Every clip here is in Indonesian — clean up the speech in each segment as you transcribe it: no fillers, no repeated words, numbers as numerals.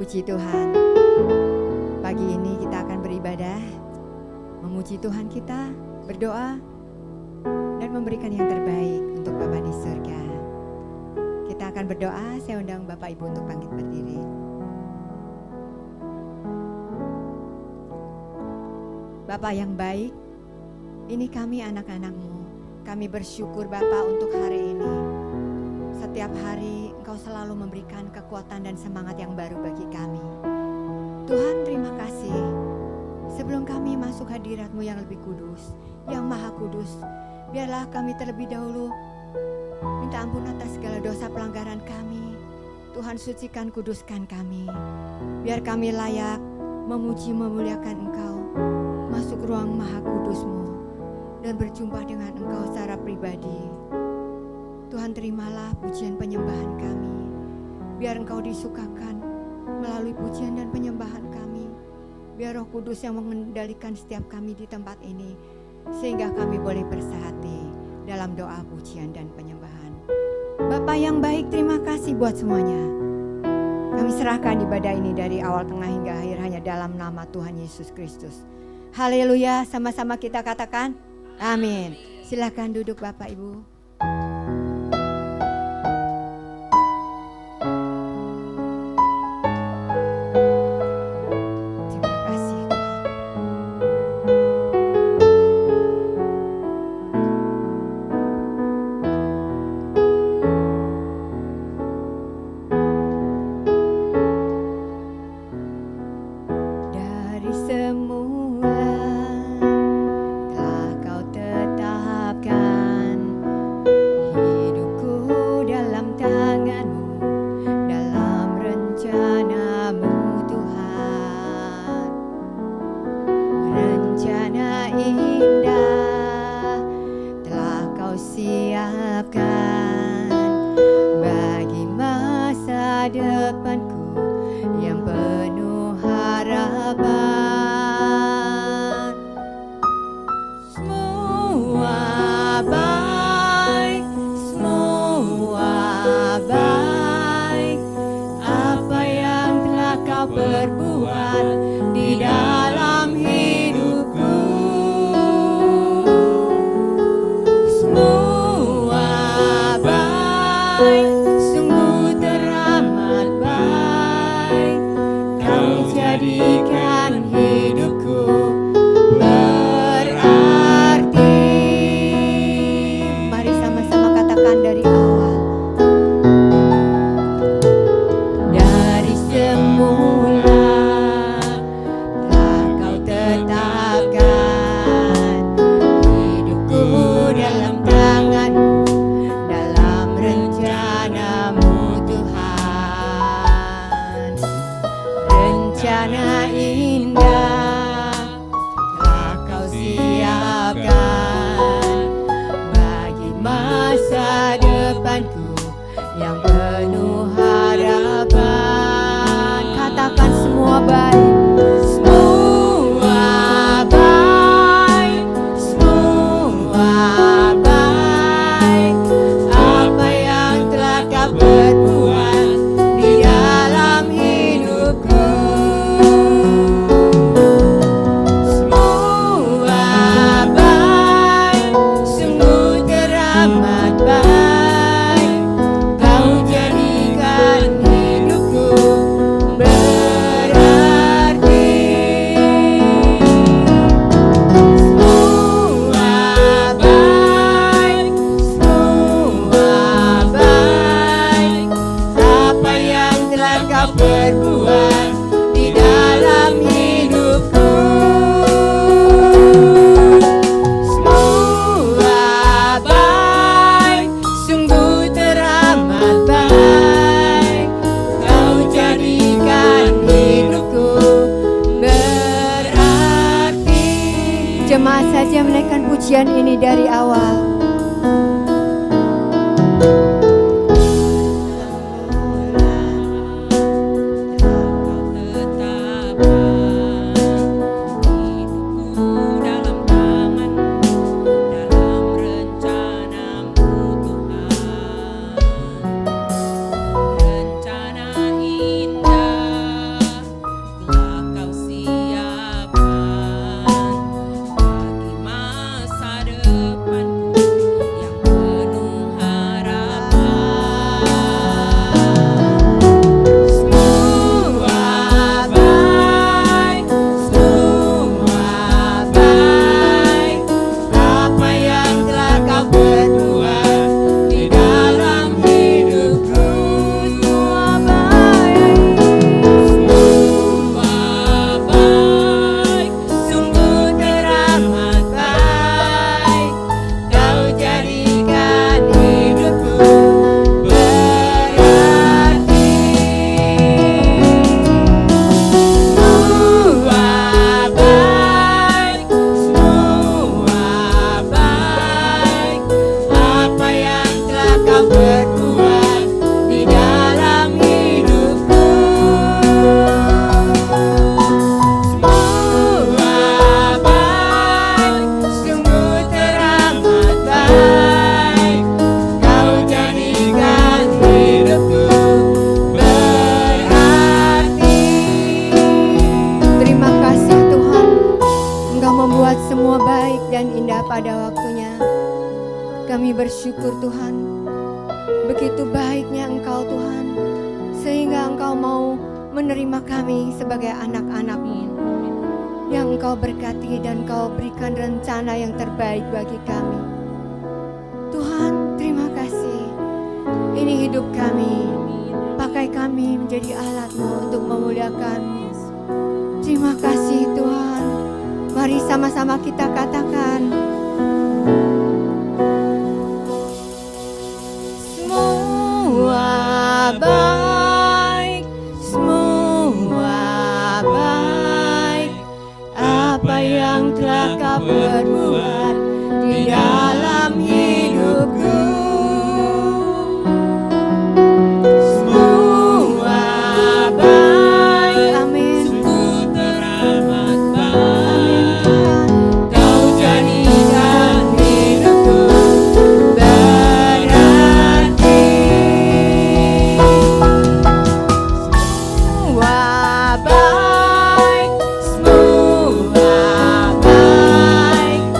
Puji Tuhan. Pagi ini kita akan beribadah, memuji Tuhan kita, berdoa, dan memberikan yang terbaik untuk Bapa di surga. Kita akan berdoa, saya undang Bapak Ibu untuk bangkit berdiri. Bapa yang baik, ini kami anak-anak-Mu. Kami bersyukur Bapa untuk hari ini. Setiap hari Engkau selalu memberikan kekuatan dan semangat yang baru bagi kami. Tuhan, terima kasih. Sebelum kami masuk hadirat-Mu yang lebih kudus, yang maha kudus, biarlah kami terlebih dahulu minta ampun atas segala dosa pelanggaran kami. Tuhan, sucikan, kuduskan kami. Biar kami layak memuji, memuliakan Engkau, masuk ruang maha kudus-Mu, dan berjumpa dengan Engkau secara pribadi. Tuhan, terimalah pujian penyembahan kami. Biar Engkau disukakan melalui pujian dan penyembahan kami. Biar Roh Kudus yang mengendalikan setiap kami di tempat ini, sehingga kami boleh bersehati dalam doa, pujian, dan penyembahan. Bapa yang baik, terima kasih buat semuanya. Kami serahkan ibadah ini dari awal, tengah, hingga akhir hanya dalam nama Tuhan Yesus Kristus. Haleluya, sama-sama kita katakan amin. Silakan duduk Bapak Ibu. Ini dari awal. Rencana indah bersyukur Tuhan. Begitu baiknya Engkau Tuhan, sehingga Engkau mau menerima kami sebagai anak-anak-Mu yang Engkau berkati dan Engkau berikan rencana yang terbaik bagi kami. Tuhan, terima kasih. Ini hidup kami, pakai kami menjadi alat-Mu untuk memudahkan-Mu. Terima kasih Tuhan. Mari sama-sama kita katakan, semua baik, semua baik. Apa yang telah Kau perbuat di dalam hidupku, semua baik. Amin. Sungguh teramat baik. Kau jadikan hidupku Berarti semua baik, semua baik.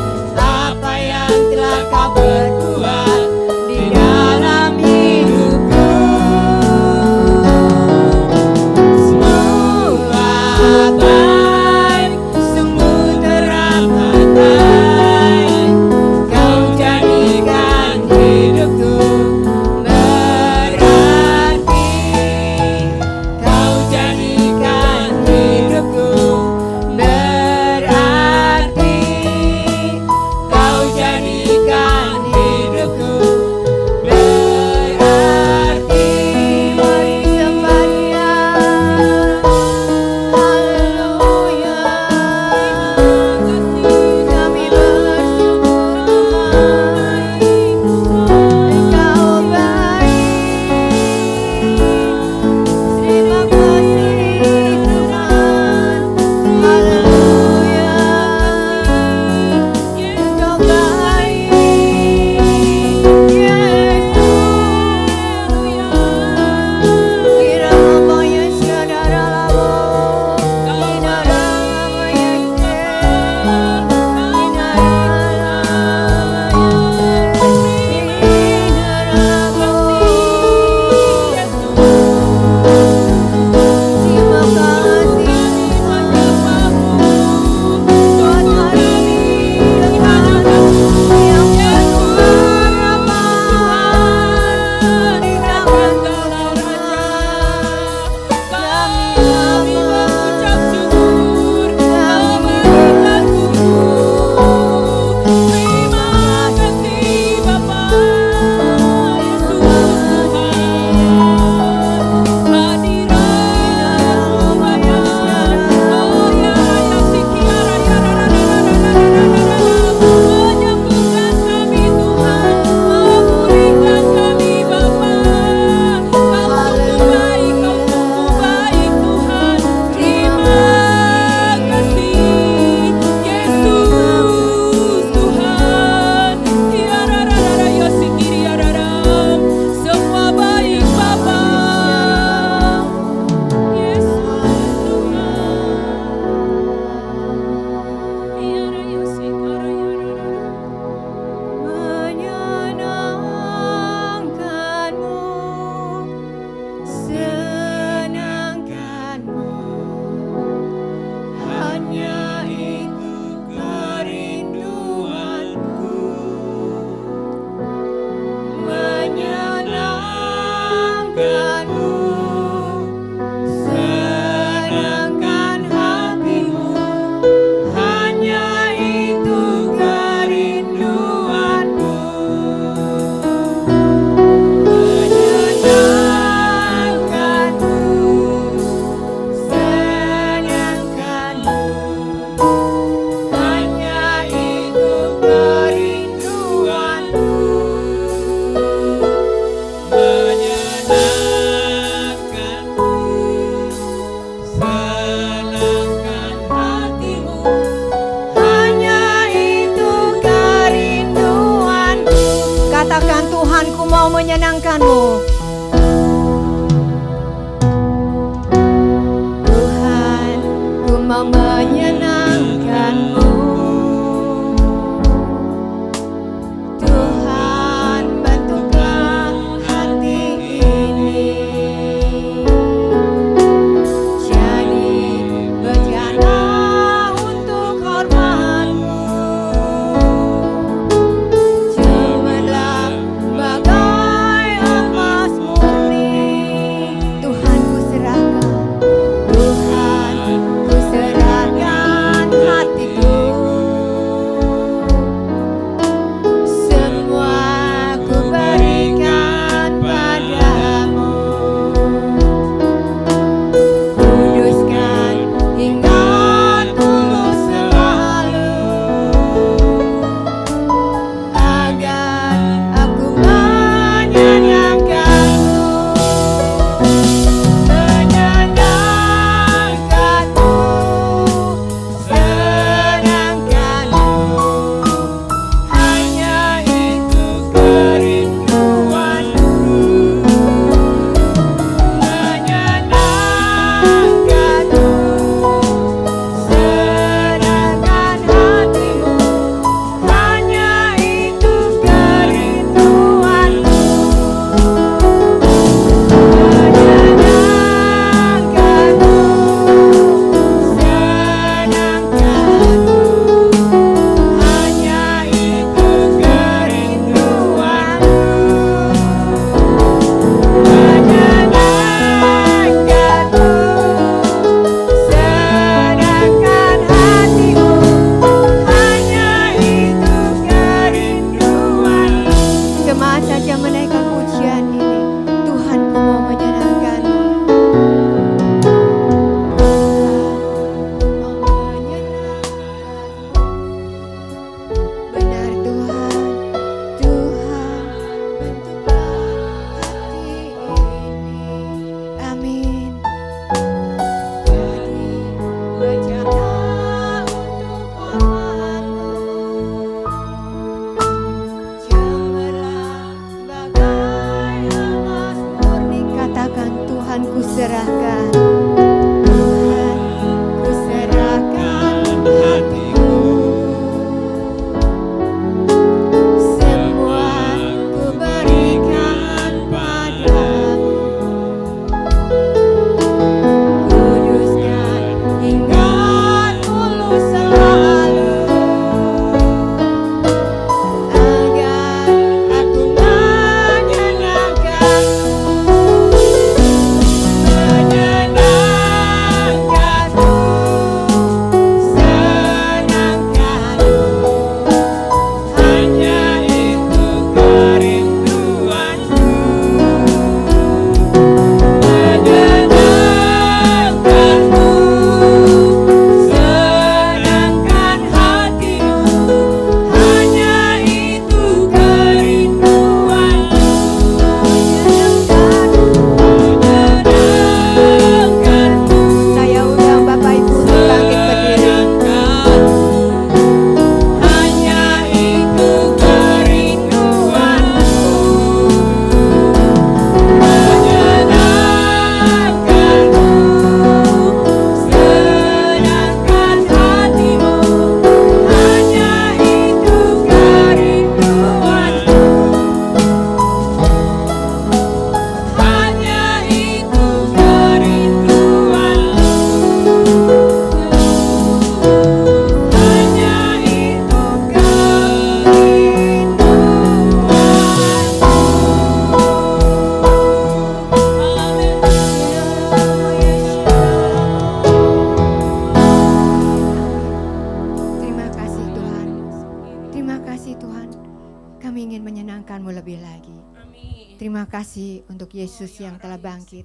Terima kasih untuk Yesus yang telah bangkit.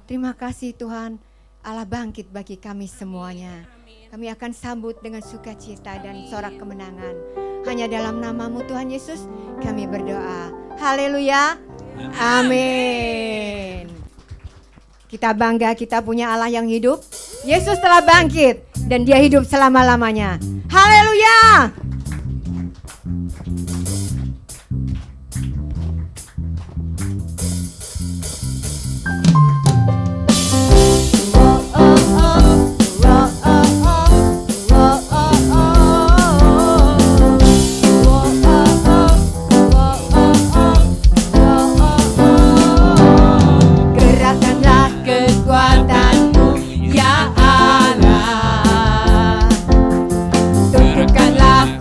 Terima kasih Tuhan, Allah bangkit bagi kami semuanya. Kami akan sambut dengan sukacita dan sorak kemenangan. Hanya dalam nama-Mu Tuhan Yesus kami berdoa. Haleluya. Amin. Kita bangga kita punya Allah yang hidup. Yesus telah bangkit dan Dia hidup selama-lamanya. Haleluya. Gerakkanlah kekuatan-Mu ya Allah, turunkanlah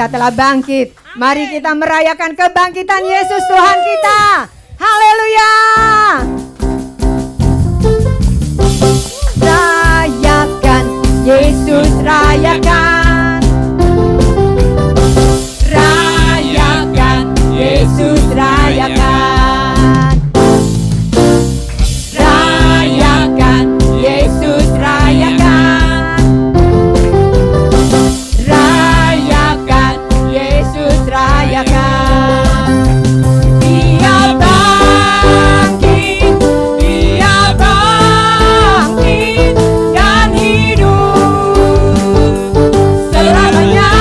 kita telah bangkit. Mari kita merayakan kebangkitan Yesus Tuhan kita. Haleluya. Rayakan Yesus, rayakan. Rayakan Yesus, rayakan. Rayakan Yesus, rayakan. Rayakan Yesus, rayakan. Dia bangkit, dia bangkit dan hidup selamanya.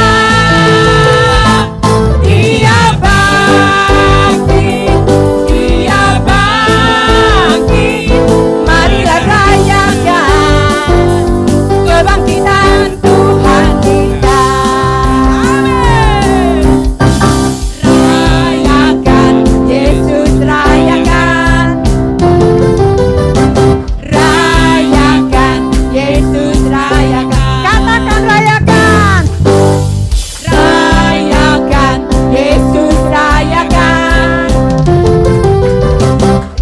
Dia bangkit, dia bangkit. Marilah rayakan kebangkitan Tuhan kita. Rayakan Yesus, rayakan. Rayakan Yesus, rayakan. Katakan rayakan. Rayakan Yesus, rayakan.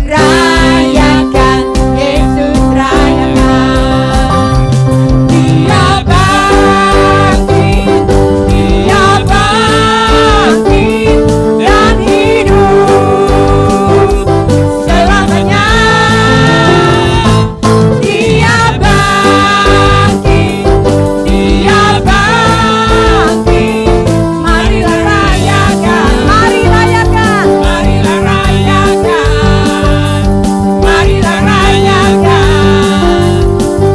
Rayakan Yesus, rayakan. Dia bangkit, dia bangkit dan hidup selamanya. Dia bangkit, dia bangkit. Marilah rayakan, mari rayakan, marilah rayakan, marilah rayakan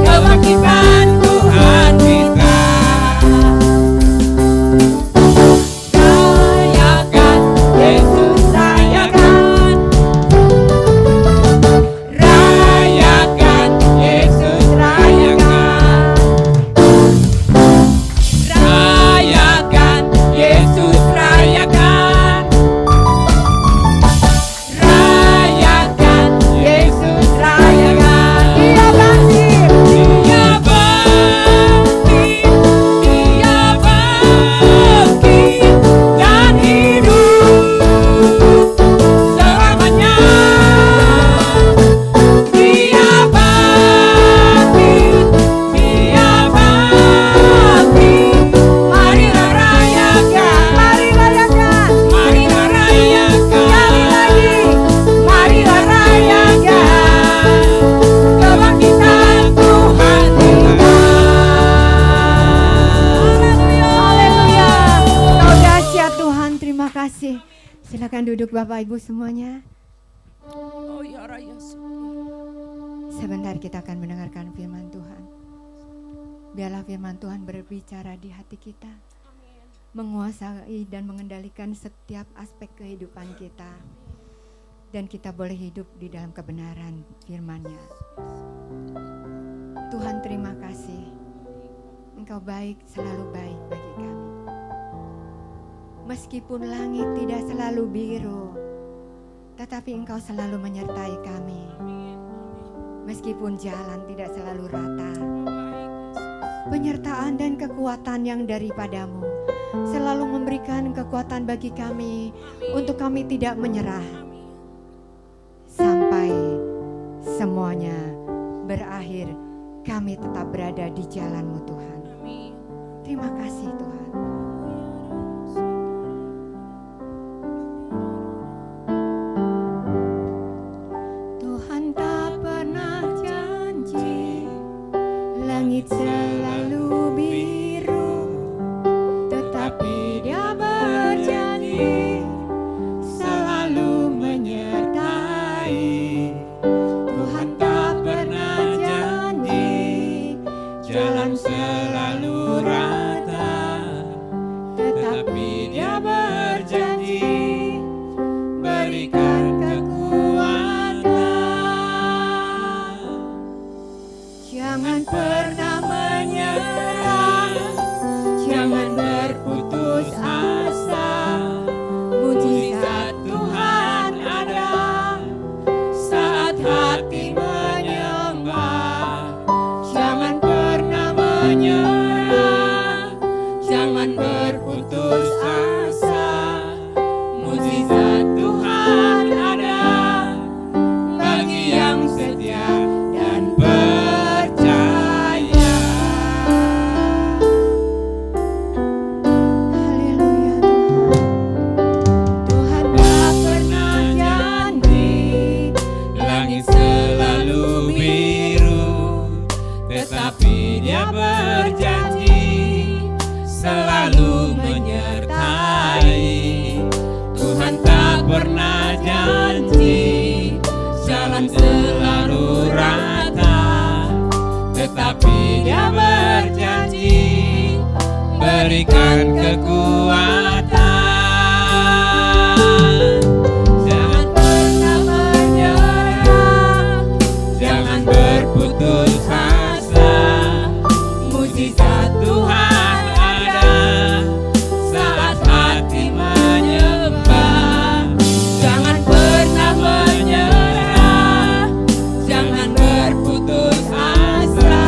kebangkitan Tuhan kita. Rayakan Yesus, rayakan. Rayakan Yesus, rayakan. Rayakan Yesus, rayakan. Rayakan Yesus, rayakan. Dia bangkit, dia bangkit, dia bangkit dan hidup selamanya. Dia bangkit, dia bangkit. Marilah rayakan, mari rayakan, marilah rayakan. Sekali lagi, marilah rayakan kebangkitan Tuhan kita. Haleluya, Kau dahsyat Tuhan, terima kasih. Silakan duduk Bapak Ibu semuanya. Oh ya Raya. Sebentar kita akan mendengarkan firman Tuhan. Biarlah firman Tuhan berbicara di hati kita, menguasai dan mengendalikan setiap aspek kehidupan kita, dan kita boleh hidup di dalam kebenaran firman-Nya. Tuhan, terima kasih. Engkau baik, selalu baik bagi kami. Meskipun langit tidak selalu biru, tetapi Engkau selalu menyertai kami. Meskipun jalan tidak selalu rata, penyertaan dan kekuatan yang daripadamu selalu memberikan kekuatan bagi kami untuk kami tidak menyerah sampai semuanya berakhir. Kami tetap berada di jalan-Mu Tuhan. Terima kasih Tuhan. Tuhan tak pernah janji langit selalu biru, tetapi Dia berjanji selalu menyertai. Tuhan tak pernah janji jalan selalu rata, tetapi Dia berjanji berikan kekuatan. Jangan pernah menyerah, jangan berputus asa. Mujizat Tuhan ada saat hati menyembah. Jangan pernah menyerah, jangan berputus Dia berjanji selalu menyertai. Tuhan tak pernah janji jalan selalu rata, tetapi Dia berjanji berikan kekuatan. Jangan pernah menyerah, jangan berputus asa. Mujizat Tuhan ada saat hati menyembah. Jangan pernah menyerah, jangan berputus asa.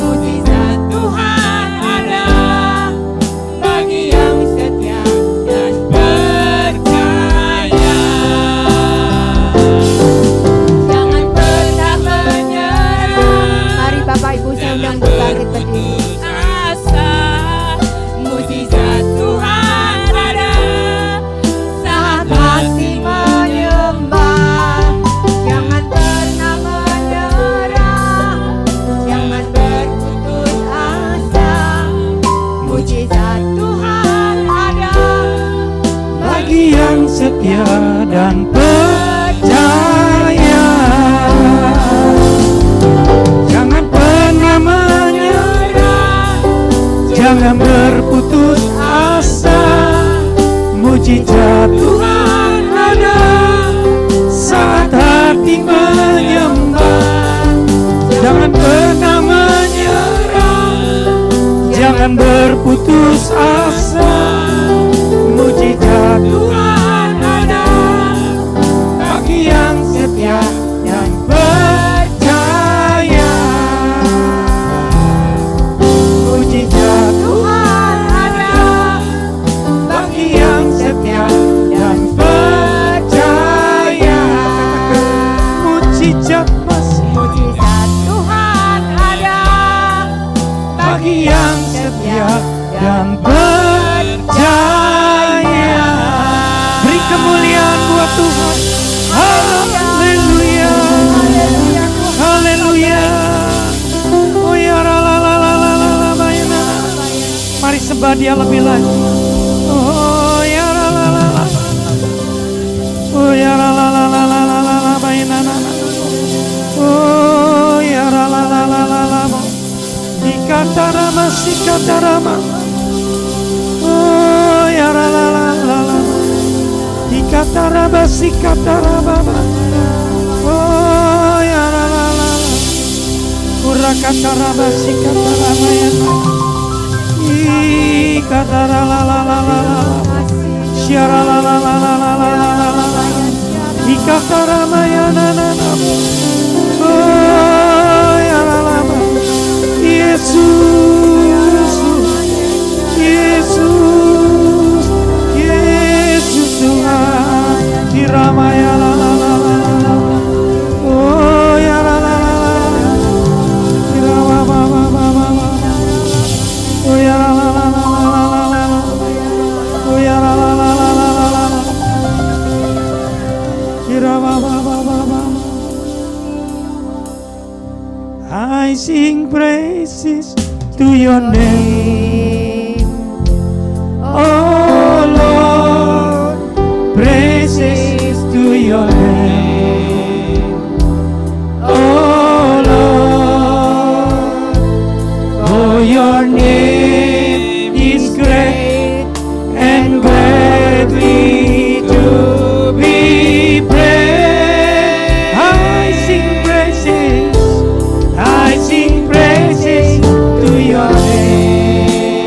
Mujizat Tuhan ada bagi yang setia dan percaya. Jangan pernah menyerah, Mari Bapak Ibu saya undang untuk bangkit berdiri. asa. Mujizat Tuhan ada saat hati Menyembah, jangan pernah menyerah, jangan berputus asa. Mujizat Tuhan ada bagi yang setia dan percaya. Jangan pernah menyerah, jangan berputus asa. Mujizat Tuhan ada saat hati menyembah. Jangan pernah menyerah, jangan berputus asa. Mujizat Tuhan ada bagi yang setia dan percaya. Mujizat Tuhan ada bagi yang setia dan percaya. Mujizat masih mujizat Tuhan ada bagi yang setia dan percaya. Beri kemuliaan buat Tuhan. Haleluya, haleluya. Oh ya la la la la la la la bayana. Mari sembah Dia lebih lagi. Oh ya la la la la. Oh ya la la la la la la la bayana. Oh ya la la la la la la. Ikatarama sikatarama. Oh ya la la la la la. Ikatarama sikatarama. Oh ya la la la la. Urakatarama sikatarama ya. Ikatara la la la la la. Syara la la la la la la la la. Ikatarama ya na na na. Oh ya la la la. Yesus, Yesus, Yesus Tuhan, diramaya la la la la la, oh ya la la la la, dirama ba ba ba ba ba, oh ya la la la la la la la, oh ya la la la la la la la, dirama ba ba ba ba. I sing praises to your name, oh Lord, praises to your name, oh Lord, for your name is great and greatly to be praised. I sing praises to your name.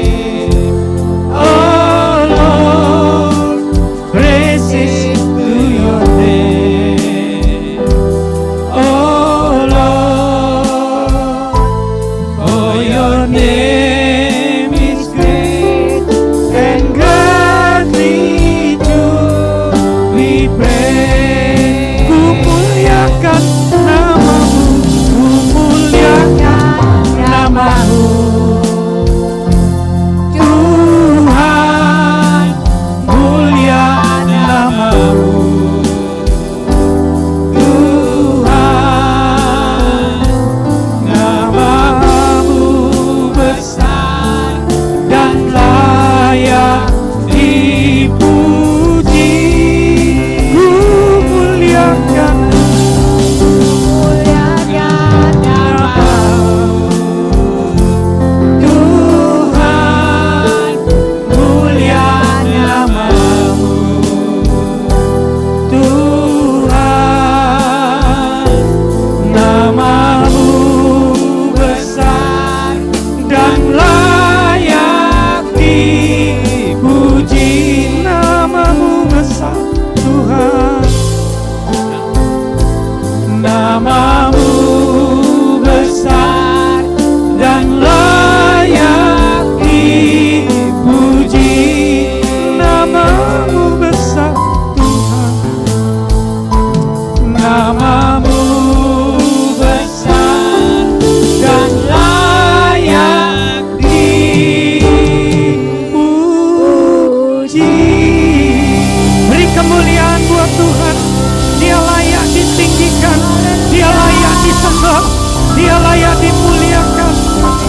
Dia layak dimuliakan.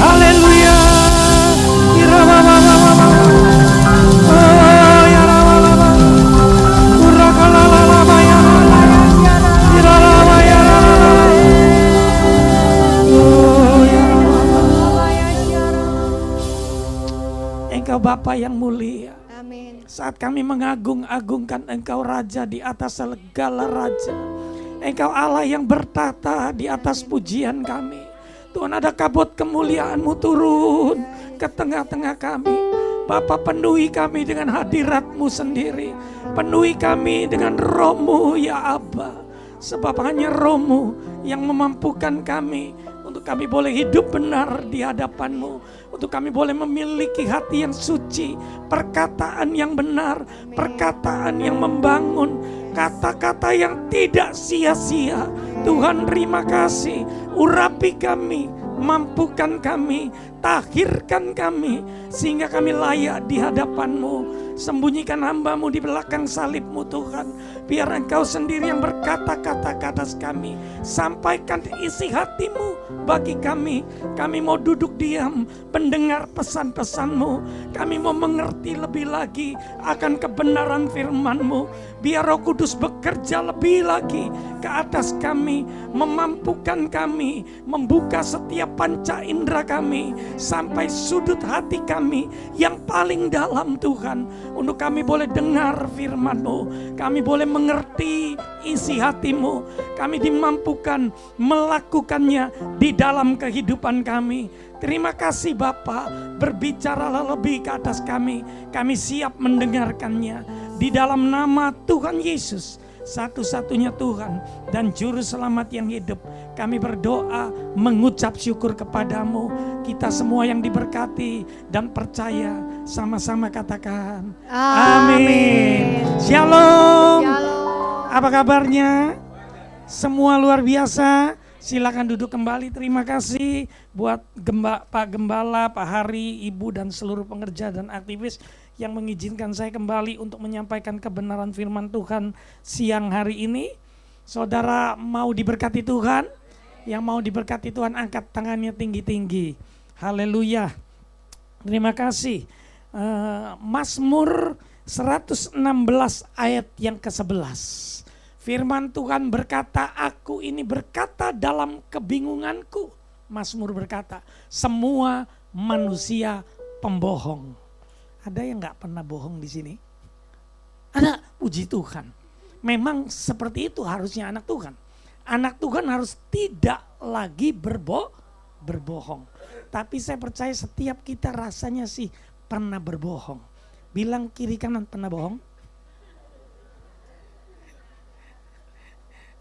Haleluya. Oh ya lama. Urakalalama ya lama. Iralama ya lama. Oh ya lama. Engkau Bapa yang mulia. Amin. Saat kami mengagung-agungkan Engkau Raja di atas segala raja. Engkau Allah yang bertata di atas pujian kami. Tuhan, ada kabut kemuliaan-Mu turun ke tengah-tengah kami. Bapa, penuhi kami dengan hadirat-Mu sendiri. Penuhi kami dengan Roh-Mu ya Abba. Sebab hanya Roh-Mu yang memampukan kami untuk kami boleh hidup benar di hadapan-Mu. Untuk kami boleh memiliki hati yang suci, perkataan yang benar, perkataan yang membangun, kata-kata yang tidak sia-sia. Tuhan, terima kasih. Urapi kami, mampukan kami, tahirkan kami, sehingga kami layak di hadapan-Mu. Sembunyikan hamba-Mu di belakang salib-Mu Tuhan. Biar Engkau sendiri yang berkata-kata ke atas kami. Sampaikan isi hati-Mu bagi kami. Kami mau duduk diam, mendengar pesan-pesan-Mu. Kami mau mengerti lebih lagi akan kebenaran firman-Mu. Biar Roh Kudus bekerja lebih lagi ke atas kami, memampukan kami, membuka setiap panca indera kami, sampai sudut hati kami yang paling dalam Tuhan. Untuk kami boleh dengar firman-Mu, kami boleh mengerti isi hati-Mu, kami dimampukan melakukannya di dalam kehidupan kami. Terima kasih Bapa, berbicaralah lebih ke atas kami siap mendengarkannya. Di dalam nama Tuhan Yesus, satu-satunya Tuhan dan Juru Selamat yang hidup, kami berdoa mengucap syukur kepadamu. Kita semua yang diberkati dan percaya, sama-sama katakan amin. Shalom. Apa kabarnya? Semua luar biasa. Silakan duduk kembali. Terima kasih buat Pak Gembala, Pak Hari, Ibu dan seluruh pengerja dan aktivis yang mengizinkan saya kembali untuk menyampaikan kebenaran firman Tuhan siang hari ini. Saudara mau diberkati Tuhan? Yang mau diberkati Tuhan angkat tangannya tinggi-tinggi. Haleluya. Terima kasih. Mazmur 116 ayat yang ke-11. Firman Tuhan berkata, aku ini berkata dalam kebingunganku. Mazmur berkata, semua manusia pembohong. Ada yang gak pernah bohong di sini? Ada, puji Tuhan. Memang seperti itu harusnya anak Tuhan. Anak Tuhan harus tidak lagi berbohong. Tapi saya percaya setiap kita rasanya sih pernah berbohong. Bilang kiri kanan, pernah bohong?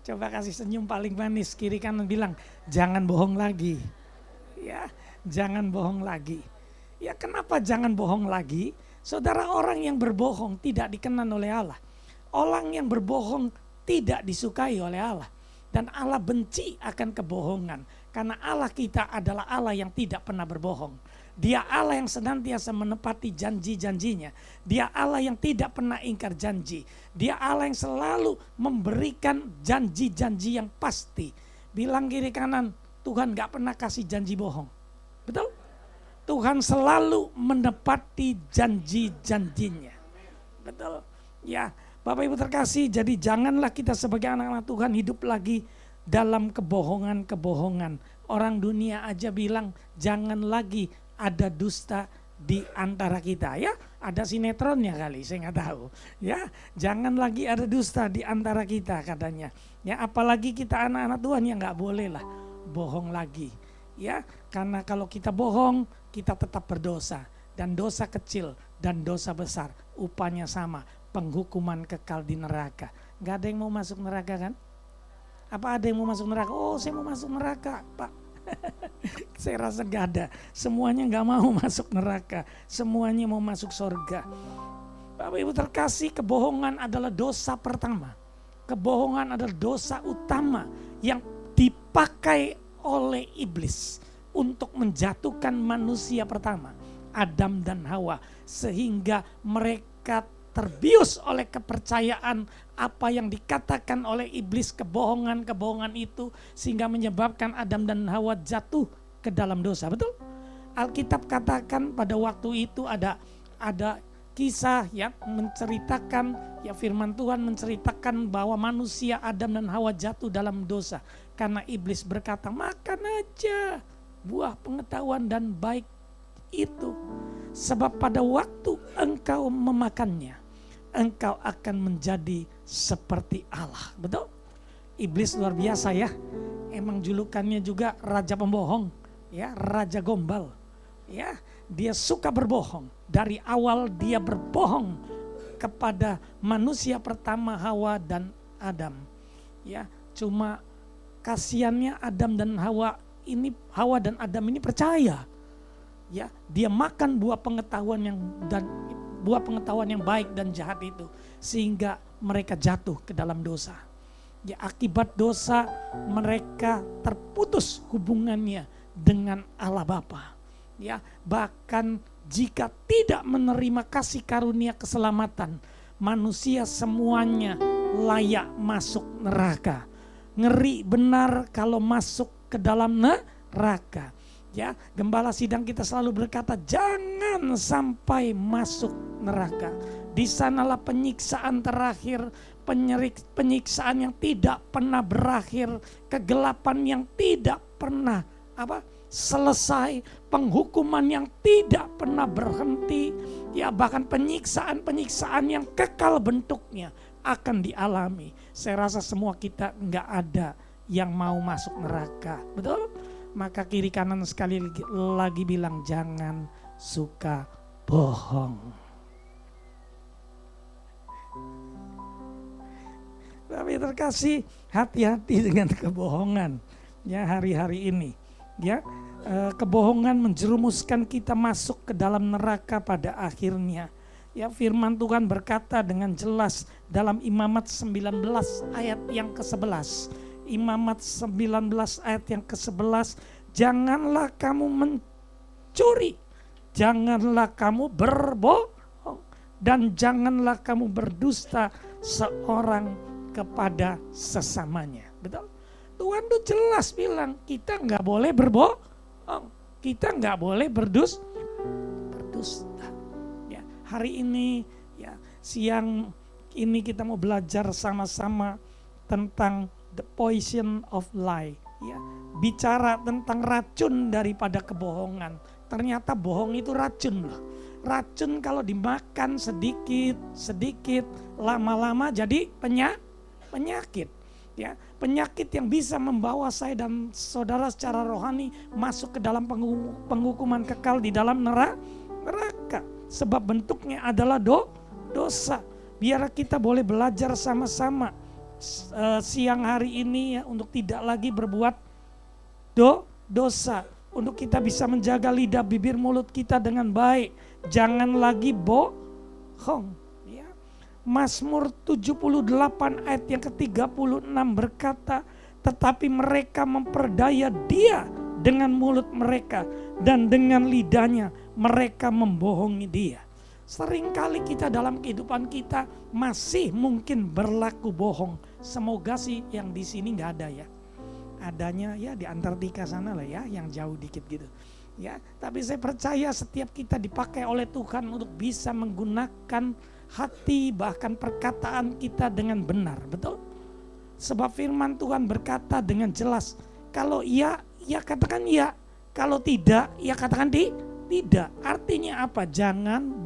Coba kasih senyum paling manis, kiri kanan bilang, jangan bohong lagi. Ya, jangan bohong lagi. Ya, kenapa jangan bohong lagi? Saudara, orang yang berbohong tidak dikenan oleh Allah. Orang yang berbohong tidak disukai oleh Allah. Dan Allah benci akan kebohongan. Karena Allah kita adalah Allah yang tidak pernah berbohong. Dia Allah yang senantiasa menepati janji-janjinya. Dia Allah yang tidak pernah ingkar janji. Dia Allah yang selalu memberikan janji-janji yang pasti. Bilang kiri kanan, Tuhan gak pernah kasih janji bohong. Betul? Tuhan selalu menepati janji-janjinya. Betul? Ya, Bapak Ibu terkasih, jadi janganlah kita sebagai anak-anak Tuhan hidup lagi dalam kebohongan-kebohongan. Orang dunia aja bilang jangan lagi ada dusta di antara kita, ya. Ada sinetronnya kali, saya nggak tahu. Ya, jangan lagi ada dusta di antara kita katanya. Ya, apalagi kita anak-anak Tuhan yang nggak boleh lah bohong lagi. Ya, karena kalau kita bohong, kita tetap berdosa. Dan dosa kecil dan dosa besar upahnya sama, penghukuman kekal di neraka. Gak ada yang mau masuk neraka kan? Apa ada yang mau masuk neraka? Oh, saya mau masuk neraka, Pak. Saya rasa gak ada. Semuanya gak mau masuk neraka. Semuanya mau masuk surga. Bapak Ibu terkasih, kebohongan adalah dosa pertama. Kebohongan adalah dosa utama yang dipakai oleh iblis untuk menjatuhkan manusia pertama, Adam dan Hawa, sehingga mereka terbius oleh kepercayaan apa yang dikatakan oleh iblis, kebohongan-kebohongan itu, sehingga menyebabkan Adam dan Hawa jatuh ke dalam dosa. Betul? Alkitab katakan pada waktu itu ada kisah yang menceritakan, ya firman Tuhan menceritakan bahwa manusia Adam dan Hawa jatuh dalam dosa karena iblis berkata, makan aja buah pengetahuan dan baik itu, sebab pada waktu engkau memakannya engkau akan menjadi seperti Allah. Betul? Iblis luar biasa ya. Emang julukannya juga raja pembohong, ya, raja gombal. Ya, dia suka berbohong. Dari awal dia berbohong kepada manusia pertama Hawa dan Adam. Ya, cuma kasihannya Adam dan Hawa dan Adam ini percaya. Ya, dia makan buah pengetahuan yang baik dan jahat itu, sehingga mereka jatuh ke dalam dosa. Ya, akibat dosa mereka terputus hubungannya dengan Allah Bapa. Ya, bahkan jika tidak menerima kasih karunia keselamatan, manusia semuanya layak masuk neraka. Ngeri benar kalau masuk ke dalam neraka. Ya, gembala sidang kita selalu berkata, jangan sampai masuk neraka. Di sanalah penyiksaan terakhir, penyiksaan yang tidak pernah berakhir, kegelapan yang tidak pernah selesai, penghukuman yang tidak pernah berhenti, ya bahkan penyiksaan yang kekal bentuknya akan dialami. Saya rasa semua kita nggak ada yang mau masuk neraka, betul? Maka kiri kanan sekali lagi bilang jangan suka bohong. Tapi terkasih, hati-hati dengan kebohongan ya hari-hari ini. Ya, kebohongan menjerumuskan kita masuk ke dalam neraka pada akhirnya. Ya, firman Tuhan berkata dengan jelas dalam Imamat 19 ayat yang ke-11. Imamat 19 ayat yang ke-11, janganlah kamu mencuri, janganlah kamu berbohong, dan janganlah kamu berdusta seorang kepada sesamanya. Betul? Tuhan tuh jelas bilang kita nggak boleh berbohong, kita nggak boleh berdusta. Ya, hari ini, ya siang ini kita mau belajar sama-sama tentang the poison of lie, ya, bicara tentang racun daripada kebohongan. Ternyata bohong itu racun loh. Racun kalau dimakan sedikit, lama-lama jadi penyakit. Ya, penyakit yang bisa membawa saya dan saudara secara rohani masuk ke dalam penghukuman kekal di dalam neraka. Sebab bentuknya adalah dosa. Biar kita boleh belajar sama-sama siang hari ini ya, untuk tidak lagi berbuat dosa, untuk kita bisa menjaga lidah bibir mulut kita dengan baik, jangan lagi bohong ya. Mazmur 78 ayat yang ke-36 berkata, tetapi mereka memperdaya dia dengan mulut mereka dan dengan lidahnya mereka membohongi dia. Seringkali kita dalam kehidupan kita masih mungkin berlaku bohong. Semoga sih yang di sini nggak ada ya. Adanya ya di Antartika sana lah ya, yang jauh dikit gitu. Ya, tapi saya percaya setiap kita dipakai oleh Tuhan untuk bisa menggunakan hati bahkan perkataan kita dengan benar, betul? Sebab firman Tuhan berkata dengan jelas, kalau iya, ya katakan iya. Kalau tidak, ya katakan tidak. Artinya apa? Jangan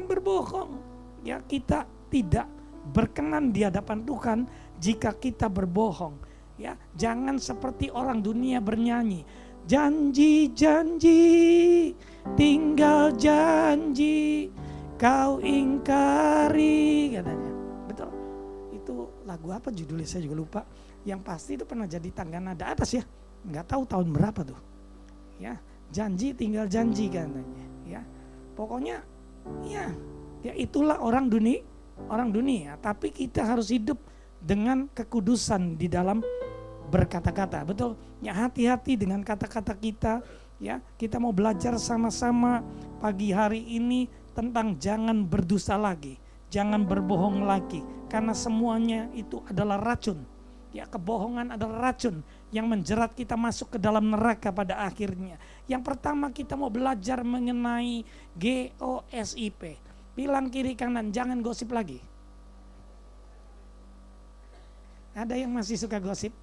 berbohong. Ya, kita tidak berkenan di hadapan Tuhan jika kita berbohong. Ya, jangan seperti orang dunia bernyanyi, janji-janji, tinggal janji, kau ingkari, katanya. Betul. Itu lagu apa judulnya saya juga lupa. Yang pasti itu pernah jadi tangga nada atas ya. Nggak tahu tahun berapa tuh. Ya, janji tinggal janji katanya. Ya, pokoknya ya itulah orang dunia. Tapi kita harus hidup dengan kekudusan di dalam berkata-kata, betul? Ya, hati-hati dengan kata-kata kita. Ya, kita mau belajar sama-sama pagi hari ini tentang jangan berdusta lagi, jangan berbohong lagi, karena semuanya itu adalah racun. Ya, kebohongan adalah racun yang menjerat kita masuk ke dalam neraka pada akhirnya. Yang pertama kita mau belajar mengenai GOSIP. Bilang kiri kanan, jangan gosip lagi. Ada yang masih suka gosip?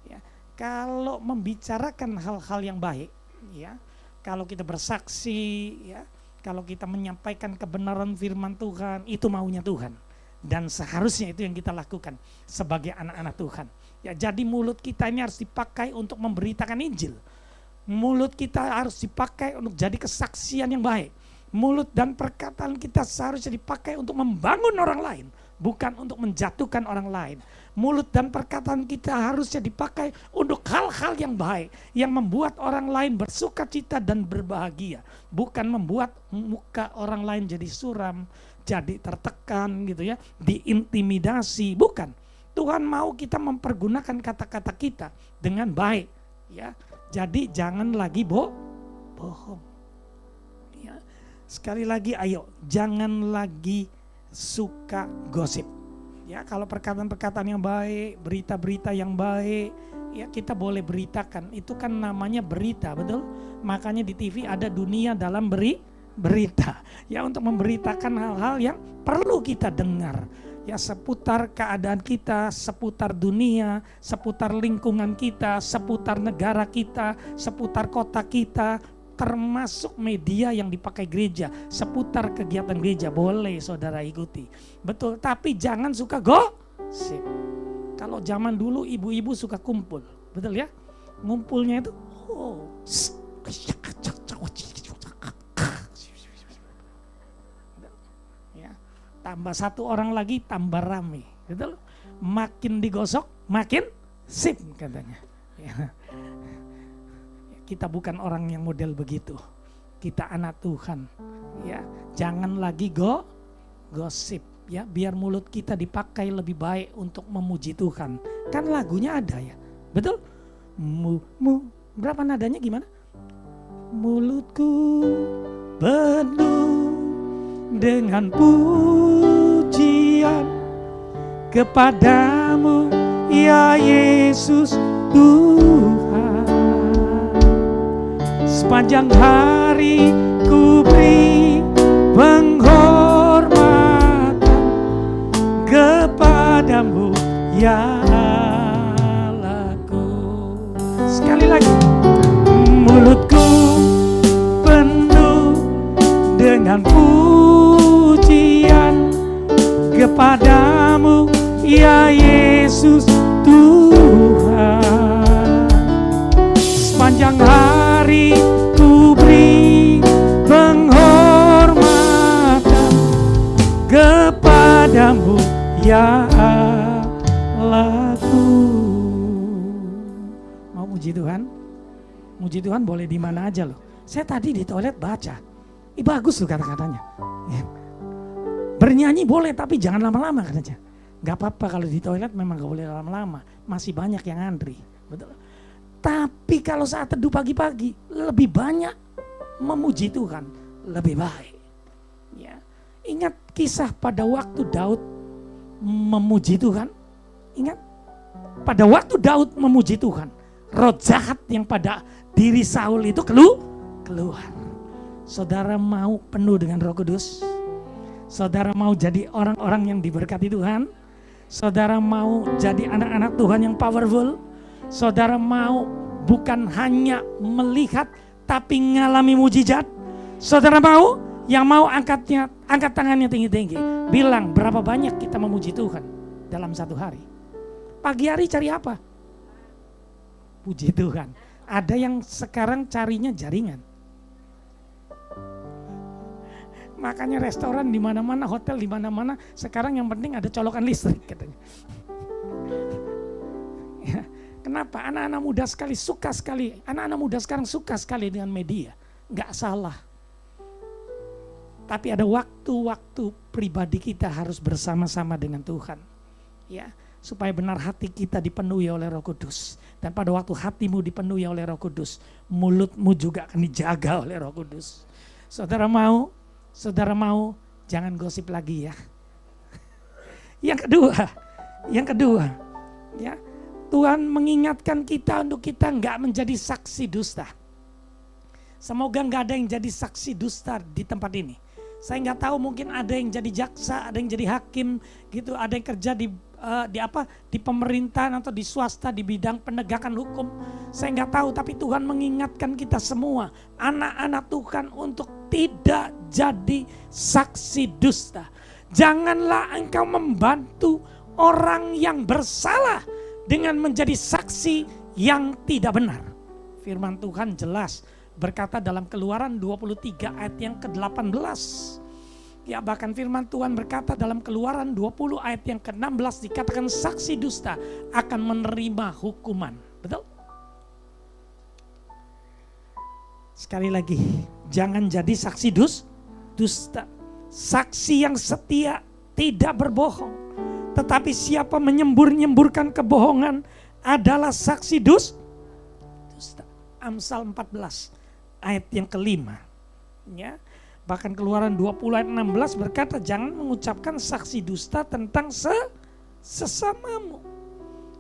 Ya, kalau membicarakan hal-hal yang baik, ya, kalau kita bersaksi, ya, kalau kita menyampaikan kebenaran firman Tuhan, itu maunya Tuhan. Dan seharusnya itu yang kita lakukan sebagai anak-anak Tuhan. Ya, jadi mulut kita ini harus dipakai untuk memberitakan Injil. Mulut kita harus dipakai untuk jadi kesaksian yang baik. Mulut dan perkataan kita seharusnya dipakai untuk membangun orang lain, bukan untuk menjatuhkan orang lain. Mulut dan perkataan kita harusnya dipakai untuk hal-hal yang baik, yang membuat orang lain bersuka cita dan berbahagia, bukan membuat muka orang lain jadi suram, jadi tertekan gitu ya, diintimidasi, bukan. Tuhan mau kita mempergunakan kata-kata kita dengan baik, ya. Jadi jangan lagi bohong. Ya. Sekali lagi ayo, jangan lagi suka gosip. Ya, kalau perkataan-perkataan yang baik, berita-berita yang baik, ya kita boleh beritakan. Itu kan namanya berita, betul? Makanya di TV ada dunia dalam berita. Ya, untuk memberitakan hal-hal yang perlu kita dengar. Ya, seputar keadaan kita, seputar dunia, seputar lingkungan kita, seputar negara kita, seputar kota kita, termasuk media yang dipakai gereja, seputar kegiatan gereja, boleh saudara ikuti. Betul, tapi jangan suka gosip. Kalau zaman dulu ibu-ibu suka kumpul, betul ya? Ngumpulnya itu, ya, tambah satu orang lagi tambah rame, betul? Makin digosok, makin sip katanya. Ya. Kita bukan orang yang model begitu. Kita anak Tuhan. Ya, jangan lagi gosip, ya, biar mulut kita dipakai lebih baik untuk memuji Tuhan. Kan lagunya ada ya. Betul? Berapa nadanya gimana? Mulutku penuh dengan pujian kepadamu ya Yesus Tuhan. Sepanjang hari ku beri penghormatan kepadamu ya Allahku. Sekali lagi, mulutku penuh dengan pujian kepadamu ya Yesus Tuhan. Sepanjang hari ku beri penghormatan kepadamu ya Allahku. Mau muji Tuhan? Muji Tuhan boleh di mana aja loh. Saya tadi di toilet baca, bagus loh kata-katanya. Ya. Bernyanyi boleh tapi jangan lama-lama katanya. Gak apa-apa kalau di toilet memang gak boleh lama-lama. Masih banyak yang antri. Betul. Tapi kalau saat teduh pagi-pagi lebih banyak memuji Tuhan, lebih baik. Ya. Ingat kisah pada waktu Daud memuji Tuhan? Ingat? Pada waktu Daud memuji Tuhan, roh jahat yang pada diri Saul itu keluar. Saudara mau penuh dengan Roh Kudus? Saudara mau jadi orang-orang yang diberkati Tuhan? Saudara mau jadi anak-anak Tuhan yang powerful? Saudara mau bukan hanya melihat tapi ngalami mujizat? Saudara mau? Yang mau angkat tangannya tinggi-tinggi. Bilang berapa banyak kita memuji Tuhan dalam satu hari. Pagi hari cari apa? Puji Tuhan. Ada yang sekarang carinya jaringan. Makanya restoran di mana-mana, hotel di mana-mana, sekarang yang penting ada colokan listrik katanya. Ya, kenapa? Anak-anak muda anak-anak muda sekarang suka sekali dengan media. Enggak salah. Tapi ada waktu-waktu pribadi kita harus bersama-sama dengan Tuhan. Ya, supaya benar hati kita dipenuhi oleh Roh Kudus. Dan pada waktu hatimu dipenuhi oleh Roh Kudus, mulutmu juga akan dijaga oleh Roh Kudus. Saudara mau saudara mau, jangan gosip lagi ya. Yang kedua, ya, Tuhan mengingatkan kita untuk kita nggak menjadi saksi dusta. Semoga nggak ada yang jadi saksi dusta di tempat ini. Saya nggak tahu, mungkin ada yang jadi jaksa, ada yang jadi hakim, gitu, ada yang kerja di pemerintahan atau di swasta di bidang penegakan hukum. Saya nggak tahu, tapi Tuhan mengingatkan kita semua, anak-anak Tuhan, untuk tidak jadi saksi dusta. Janganlah engkau membantu orang yang bersalah dengan menjadi saksi yang tidak benar. Firman Tuhan jelas berkata dalam Keluaran 23 ayat yang ke-18. Ya, bahkan firman Tuhan berkata dalam Keluaran 20 ayat yang ke-16 dikatakan saksi dusta akan menerima hukuman. Betul? Sekali lagi, jangan jadi saksi dusta. Saksi yang setia tidak berbohong. Tetapi siapa menyembur-nyemburkan kebohongan adalah saksi dusta. Amsal 14 ayat yang ke-5. Ya. Bahkan Keluaran 20 ayat 16 berkata, jangan mengucapkan saksi dusta tentang sesamamu.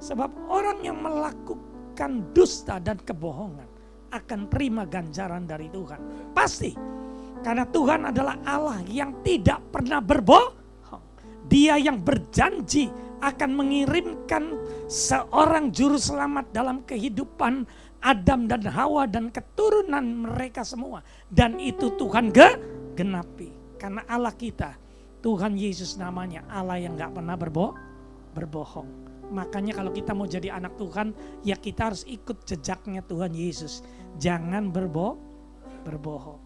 Sebab orang yang melakukan dusta dan kebohongan akan terima ganjaran dari Tuhan. Pasti. Karena Tuhan adalah Allah yang tidak pernah berbohong. Dia yang berjanji akan mengirimkan seorang juru selamat dalam kehidupan Adam dan Hawa dan keturunan mereka semua. Dan itu Tuhan genapi. Karena Allah kita, Tuhan Yesus namanya, Allah yang gak pernah berbohong. Makanya kalau kita mau jadi anak Tuhan, ya kita harus ikut jejaknya Tuhan Yesus. Jangan berbohong.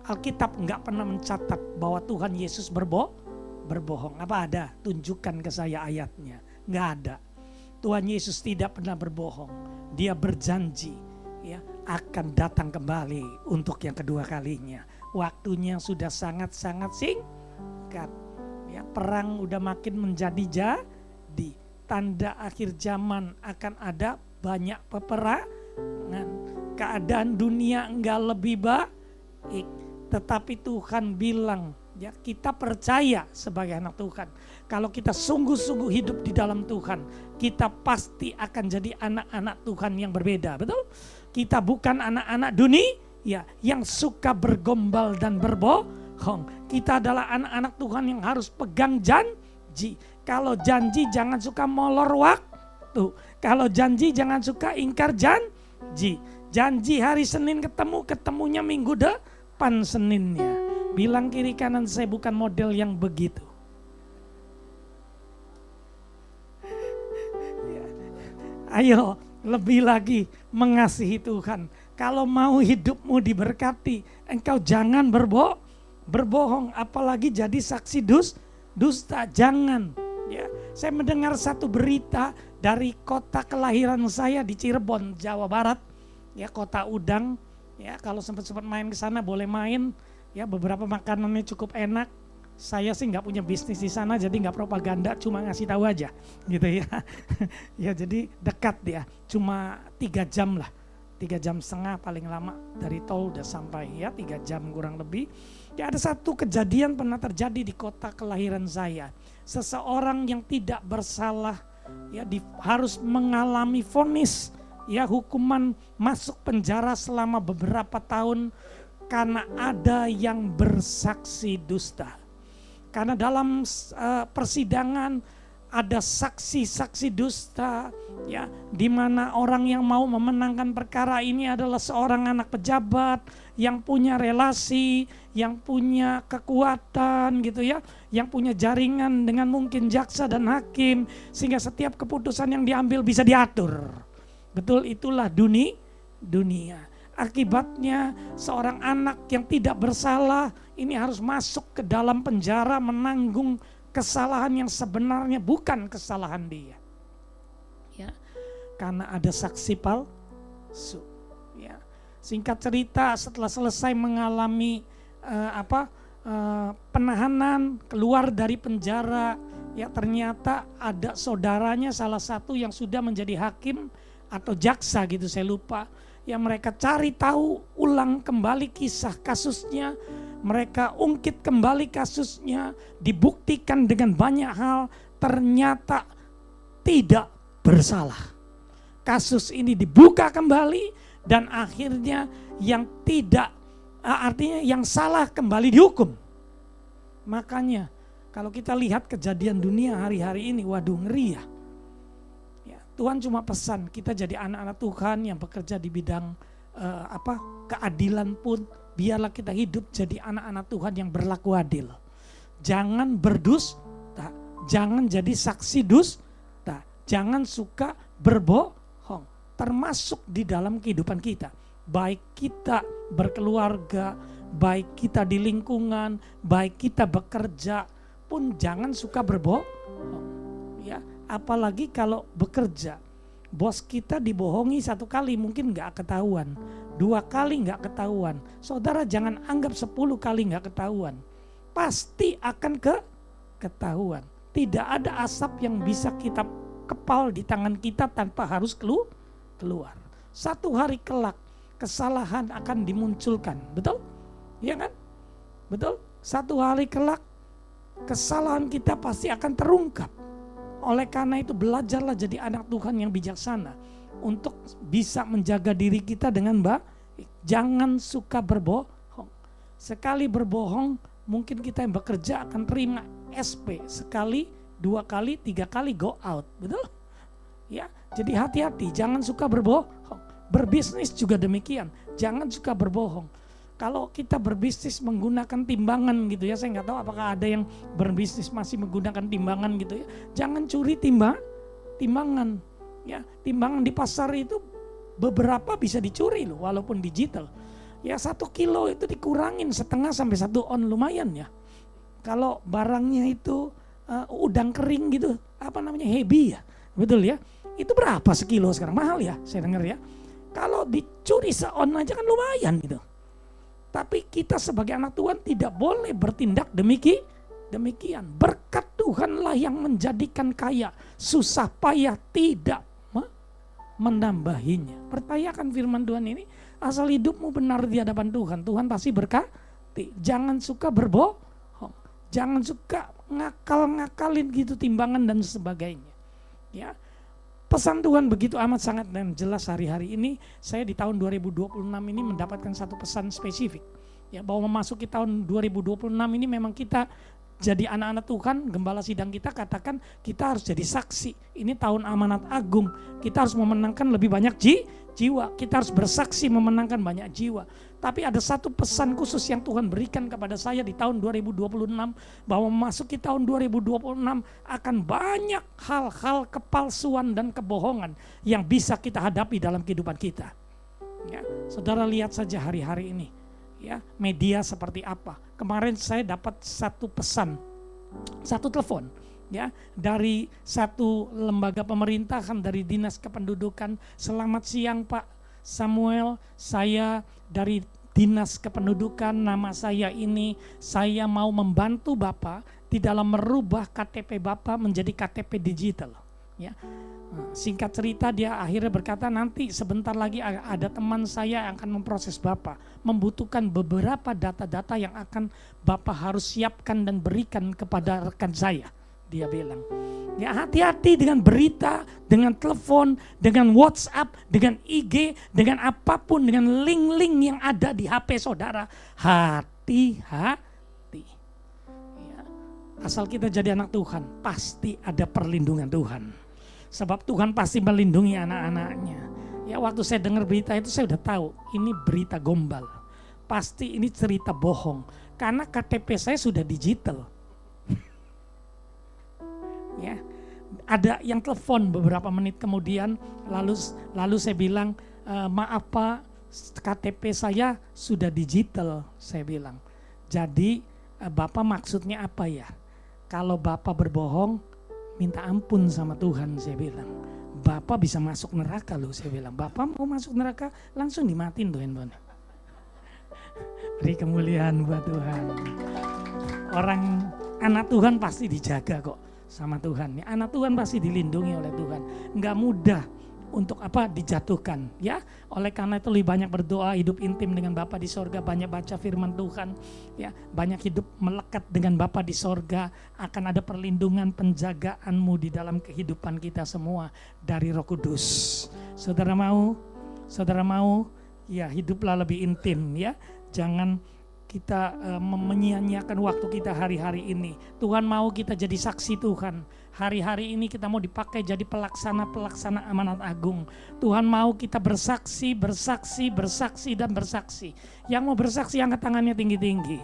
Alkitab gak pernah mencatat bahwa Tuhan Yesus berbohong. Apa ada? Tunjukkan ke saya ayatnya. Gak ada. Tuhan Yesus tidak pernah berbohong. Dia berjanji, ya, akan datang kembali untuk yang kedua kalinya. Waktunya sudah sangat-sangat singkat. Ya, perang udah makin menjadi jadi. Tanda akhir zaman akan ada banyak peperangan. Keadaan dunia enggak lebih baik. Tetapi Tuhan bilang, ya, kita percaya sebagai anak Tuhan. Kalau kita sungguh-sungguh hidup di dalam Tuhan, kita pasti akan jadi anak-anak Tuhan yang berbeda. Betul? Kita bukan anak-anak dunia, ya, yang suka bergombal dan berbohong. Kita adalah anak-anak Tuhan yang harus pegang janji. Kalau janji jangan suka molor waktu. Kalau janji jangan suka ingkar janji. Janji hari Senin ketemunya minggu depan Seninnya. Bilang kiri kanan, saya bukan model yang begitu. Ayo lebih lagi mengasihi Tuhan. Kalau mau hidupmu diberkati, engkau jangan berbohong, apalagi jadi saksi dusta. Jangan. Ya, saya mendengar satu berita dari kota kelahiran saya di Cirebon, Jawa Barat. Ya, kota udang. Ya, kalau sempat main ke sana boleh main. Ya, beberapa makanannya cukup enak. Saya sih nggak punya bisnis di sana, jadi nggak propaganda, cuma ngasih tahu aja, gitu ya. Ya, jadi dekat dia, cuma 3 jam lah, 3 jam setengah paling lama dari tol udah sampai, ya 3 jam kurang lebih. Ya, ada satu kejadian pernah terjadi di kota kelahiran saya. Seseorang yang tidak bersalah, ya, harus mengalami vonis, ya, hukuman masuk penjara selama beberapa tahun. Karena ada yang bersaksi dusta. Karena dalam persidangan ada saksi-saksi dusta, ya, di mana orang yang mau memenangkan perkara ini adalah seorang anak pejabat yang punya relasi, yang punya kekuatan, gitu ya, yang punya jaringan dengan mungkin jaksa dan hakim, sehingga setiap keputusan yang diambil bisa diatur. Betul, itulah dunia. Akibatnya seorang anak yang tidak bersalah ini harus masuk ke dalam penjara menanggung kesalahan yang sebenarnya bukan kesalahan dia. Ya, karena ada saksi palsu. Ya. Singkat cerita, setelah selesai mengalami penahanan, keluar dari penjara, ya ternyata ada saudaranya salah satu yang sudah menjadi hakim atau jaksa gitu, saya lupa. Ya, mereka cari tahu ulang kembali kisah kasusnya, mereka ungkit kembali kasusnya, dibuktikan dengan banyak hal, ternyata tidak bersalah. Kasus ini dibuka kembali dan akhirnya yang tidak, artinya yang salah kembali dihukum. Makanya kalau kita lihat kejadian dunia hari-hari ini, waduh ngeri ya. Tuhan cuma pesan kita jadi anak-anak Tuhan yang bekerja di bidang keadilan pun biarlah kita hidup jadi anak-anak Tuhan yang berlaku adil. Jangan berdusta, jangan jadi saksi dusta, jangan suka berbohong, termasuk di dalam kehidupan kita. Baik kita berkeluarga, baik kita di lingkungan, baik kita bekerja pun jangan suka berbohong. Ya, apalagi kalau bekerja, bos kita dibohongi 1 kali mungkin nggak ketahuan, 2 kali nggak ketahuan. Saudara jangan anggap 10 kali nggak ketahuan, pasti akan ketahuan. Tidak ada asap yang bisa kita kepal di tangan kita tanpa harus keluar. Satu hari kelak kesalahan akan dimunculkan, betul? Iya kan? Betul? Satu hari kelak kesalahan kita pasti akan terungkap. Oleh karena itu belajarlah jadi anak Tuhan yang bijaksana untuk bisa menjaga diri kita dengan baik. Jangan suka berbohong. Sekali berbohong mungkin kita yang bekerja akan terima SP sekali, 2 kali, 3 kali go out, betul? Ya, jadi hati-hati, jangan suka berbohong. Berbisnis juga demikian, jangan suka berbohong. Kalau kita berbisnis menggunakan timbangan gitu ya, saya nggak tahu apakah ada yang berbisnis masih menggunakan timbangan gitu ya. Jangan curi timbangan. Ya, timbangan di pasar itu beberapa bisa dicuri loh, walaupun digital. Ya 1 kilo itu dikurangin 1/2 sampai 1 on lumayan ya. Kalau barangnya itu udang kering gitu, hebi ya, betul ya. Itu berapa sekilo sekarang? Mahal ya, saya dengar ya. Kalau dicuri se-on aja kan lumayan gitu. Tapi kita sebagai anak Tuhan tidak boleh bertindak demikian. Berkat Tuhanlah yang menjadikan kaya. Susah payah tidak menambahinya. Percayakan firman Tuhan ini. Asal hidupmu benar di hadapan Tuhan, Tuhan pasti berkati. Jangan suka berbohong. Jangan suka ngakal-ngakalin gitu timbangan dan sebagainya. Ya. Pesan Tuhan begitu amat sangat dan jelas hari-hari ini. Saya di tahun 2026 ini mendapatkan satu pesan spesifik. Ya, bahwa memasuki tahun 2026 ini memang kita jadi anak-anak Tuhan, gembala sidang kita katakan kita harus jadi saksi. Ini tahun amanat agung. Kita harus memenangkan lebih banyak jiwa. Kita harus bersaksi memenangkan banyak jiwa. Tapi ada satu pesan khusus yang Tuhan berikan kepada saya di tahun 2026, bahwa memasuki tahun 2026 akan banyak hal-hal kepalsuan dan kebohongan yang bisa kita hadapi dalam kehidupan kita. Ya, saudara lihat saja hari-hari ini, ya, media seperti apa. Kemarin saya dapat satu pesan, satu telepon, ya, dari satu lembaga pemerintahan dari Dinas Kependudukan. Selamat siang Pak Samuel, saya dari Dinas Kependudukan, nama saya ini, saya mau membantu Bapak di dalam merubah KTP Bapak menjadi KTP digital. Ya. Singkat cerita dia akhirnya berkata nanti sebentar lagi ada teman saya yang akan memproses Bapak. Membutuhkan beberapa data-data yang akan Bapak harus siapkan dan berikan kepada rekan saya. Dia bilang, ya hati-hati dengan berita, dengan telepon, dengan WhatsApp, dengan IG, dengan apapun, dengan link-link yang ada di HP saudara. Hati-hati. Ya. Asal kita jadi anak Tuhan, pasti ada perlindungan Tuhan. Sebab Tuhan pasti melindungi anak-anaknya. Ya waktu saya dengar berita itu saya udah tahu, ini berita gombal. Pasti ini cerita bohong. Karena KTP saya sudah digital. Ya, ada yang telepon beberapa menit kemudian, lalu saya bilang, maaf Pak, KTP saya sudah digital, saya bilang. Jadi Bapak maksudnya apa ya? Kalau Bapak berbohong, minta ampun sama Tuhan, saya bilang. Bapak bisa masuk neraka loh, saya bilang. Bapak mau masuk neraka, langsung dimatiin tuh handphone. Beri kemuliaan buat Tuhan. Orang anak Tuhan pasti dijaga kok sama Tuhan. Anak Tuhan pasti dilindungi oleh Tuhan. Enggak mudah untuk apa? Dijatuhkan, ya. Oleh karena itu lebih banyak berdoa, hidup intim dengan Bapa di sorga, banyak baca firman Tuhan, ya, banyak hidup melekat dengan Bapa di sorga, akan ada perlindungan, penjagaanmu di dalam kehidupan kita semua dari Roh Kudus. Saudara mau, ya hiduplah lebih intim, ya. Jangan kita menyia-nyiakan waktu kita hari-hari ini. Tuhan mau kita jadi saksi Tuhan. Hari-hari ini kita mau dipakai jadi pelaksana amanat agung. Tuhan mau kita bersaksi. Yang mau bersaksi angkat tangannya tinggi-tinggi.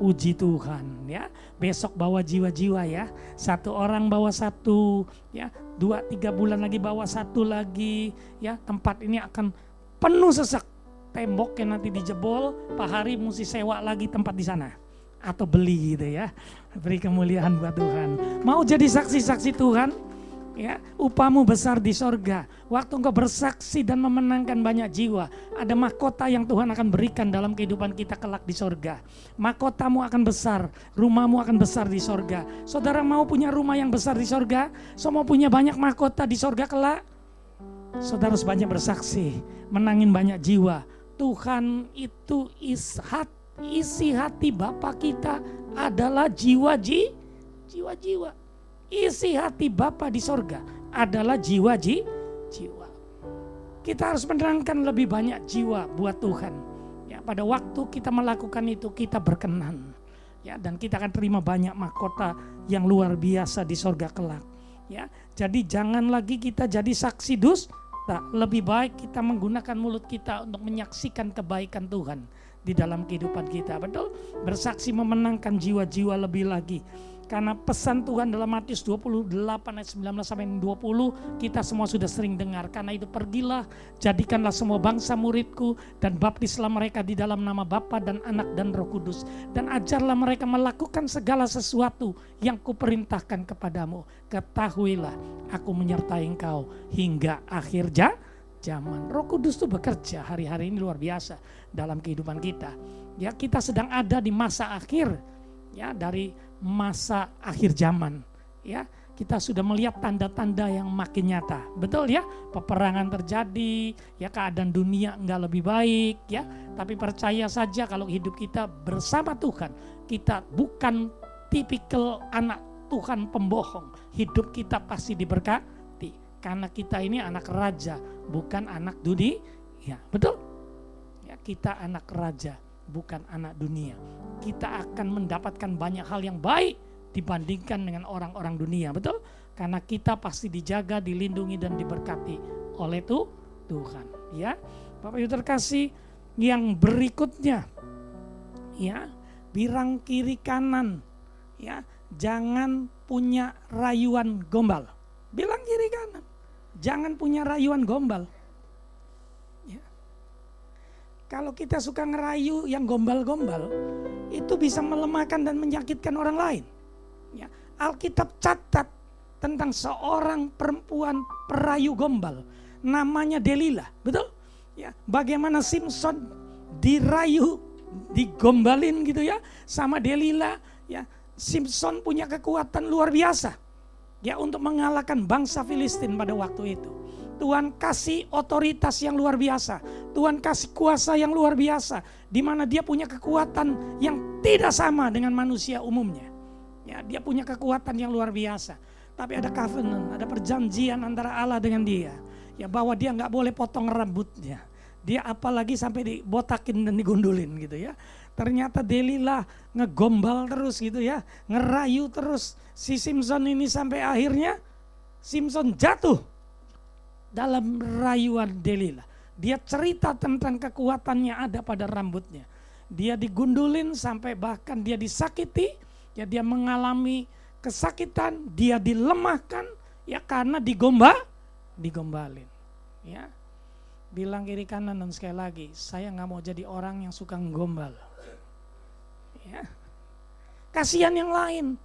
Puji Tuhan, ya. Besok bawa jiwa-jiwa, ya. Satu orang bawa satu, ya. 2-3 bulan lagi bawa satu lagi, ya. Tempat ini akan penuh sesak. Temboknya nanti dijebol, Pak Hari mesti sewa lagi tempat di sana. Atau beli gitu, ya. Beri kemuliaan buat Tuhan. Mau jadi saksi-saksi Tuhan? Ya, upahmu besar di sorga. Waktu engkau bersaksi dan memenangkan banyak jiwa, ada mahkota yang Tuhan akan berikan dalam kehidupan kita kelak di sorga. Mahkotamu akan besar, rumahmu akan besar di sorga. Saudara mau punya rumah yang besar di sorga? Mau punya banyak mahkota di sorga kelak? Saudara harus banyak bersaksi, menangin banyak jiwa. Tuhan itu isi hati Bapa kita adalah jiwa-jiwa. Isi hati Bapa di sorga adalah jiwa. Kita harus menerangkan lebih banyak jiwa buat Tuhan. Ya, pada waktu kita melakukan itu kita berkenan. Ya, dan kita akan terima banyak mahkota yang luar biasa di sorga kelak. Ya, jadi jangan lagi kita jadi saksi dusta. Lebih baik kita menggunakan mulut kita untuk menyaksikan kebaikan Tuhan di dalam kehidupan kita. Betul? Bersaksi memenangkan jiwa-jiwa lebih lagi. Karena pesan Tuhan dalam Matius 28 ayat 19 sampai 20 kita semua sudah sering dengar. Karena itu pergilah, jadikanlah semua bangsa muridku dan baptislah mereka di dalam nama Bapa dan Anak dan Roh Kudus. Dan ajarlah mereka melakukan segala sesuatu yang kuperintahkan kepadamu. Ketahuilah aku menyertai engkau hingga akhir zaman. Roh Kudus itu bekerja hari-hari ini luar biasa dalam kehidupan kita. Ya, kita sedang ada di masa akhir, ya, dari masa akhir zaman, ya. Kita sudah melihat tanda-tanda yang makin nyata, betul ya. Peperangan terjadi, ya, keadaan dunia enggak lebih baik, ya. Tapi percaya saja kalau hidup kita bersama Tuhan, kita bukan tipikal anak Tuhan pembohong. Hidup kita pasti diberkati, karena kita ini anak raja, bukan anak dunia, ya, betul. Ya, kita anak raja, bukan anak dunia. Kita akan mendapatkan banyak hal yang baik dibandingkan dengan orang-orang dunia, betul? Karena kita pasti dijaga, dilindungi dan diberkati oleh Tuhan, ya. Bapak Ibu terkasih, yang berikutnya, ya, bilang kiri kanan, ya, jangan punya rayuan gombal. Bilang kiri kanan, jangan punya rayuan gombal. Kalau kita suka ngerayu yang gombal-gombal, itu bisa melemahkan dan menyakitkan orang lain. Ya, Alkitab catat tentang seorang perempuan perayu gombal, namanya Delilah, betul? Ya, bagaimana Simpson dirayu, digombalin gitu ya, sama Delilah. Ya, Simpson punya kekuatan luar biasa, ya, untuk mengalahkan bangsa Filistin pada waktu itu. Tuhan kasih otoritas yang luar biasa. Tuhan kasih kuasa yang luar biasa. Di mana dia punya kekuatan yang tidak sama dengan manusia umumnya. Ya, dia punya kekuatan yang luar biasa. Tapi ada covenant, ada perjanjian antara Allah dengan dia. Ya, bahwa dia gak boleh potong rambutnya. Dia apalagi sampai dibotakin dan digundulin gitu ya. Ternyata Delilah ngegombal terus gitu ya. Ngerayu terus si Simpson ini sampai akhirnya Simpson jatuh dalam rayuan Delilah. Dia cerita tentang kekuatannya ada pada rambutnya. Dia digundulin sampai bahkan dia disakiti, ya, dia mengalami kesakitan, dia dilemahkan, ya, karena digombalin, ya. Bilang kiri kanan dan sekali lagi, saya nggak mau jadi orang yang suka nggombal, ya. Kasihan yang lain.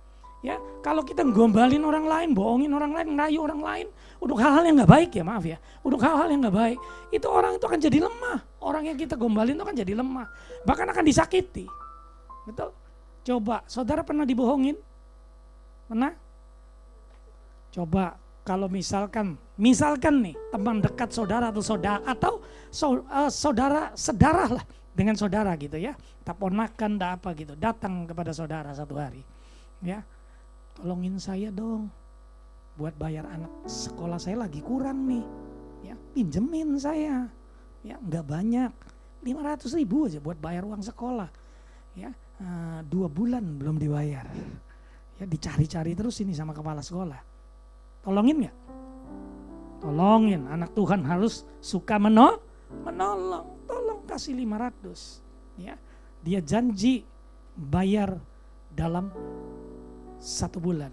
Ya, kalau kita gombalin orang lain, bohongin orang lain, ngerayu orang lain, untuk hal-hal yang nggak baik, ya, maaf ya, untuk hal-hal yang nggak baik, itu orang itu akan jadi lemah. Orang yang kita gombalin itu akan jadi lemah, bahkan akan disakiti, betul? Coba, saudara pernah dibohongin? Pernah? Coba, kalau misalkan nih teman dekat saudara atau saudara sedarah lah dengan saudara gitu ya, tak ponakan dah apa gitu, datang kepada saudara satu hari, ya tolongin saya dong buat bayar anak sekolah saya lagi kurang nih, ya pinjemin saya, ya nggak banyak, 500.000 aja buat bayar uang sekolah, ya 2 bulan belum dibayar, ya dicari-cari terus ini sama kepala sekolah, tolongin nggak? Tolongin, anak Tuhan harus suka menolong, tolong kasih 500, ya dia janji bayar dalam 1 bulan,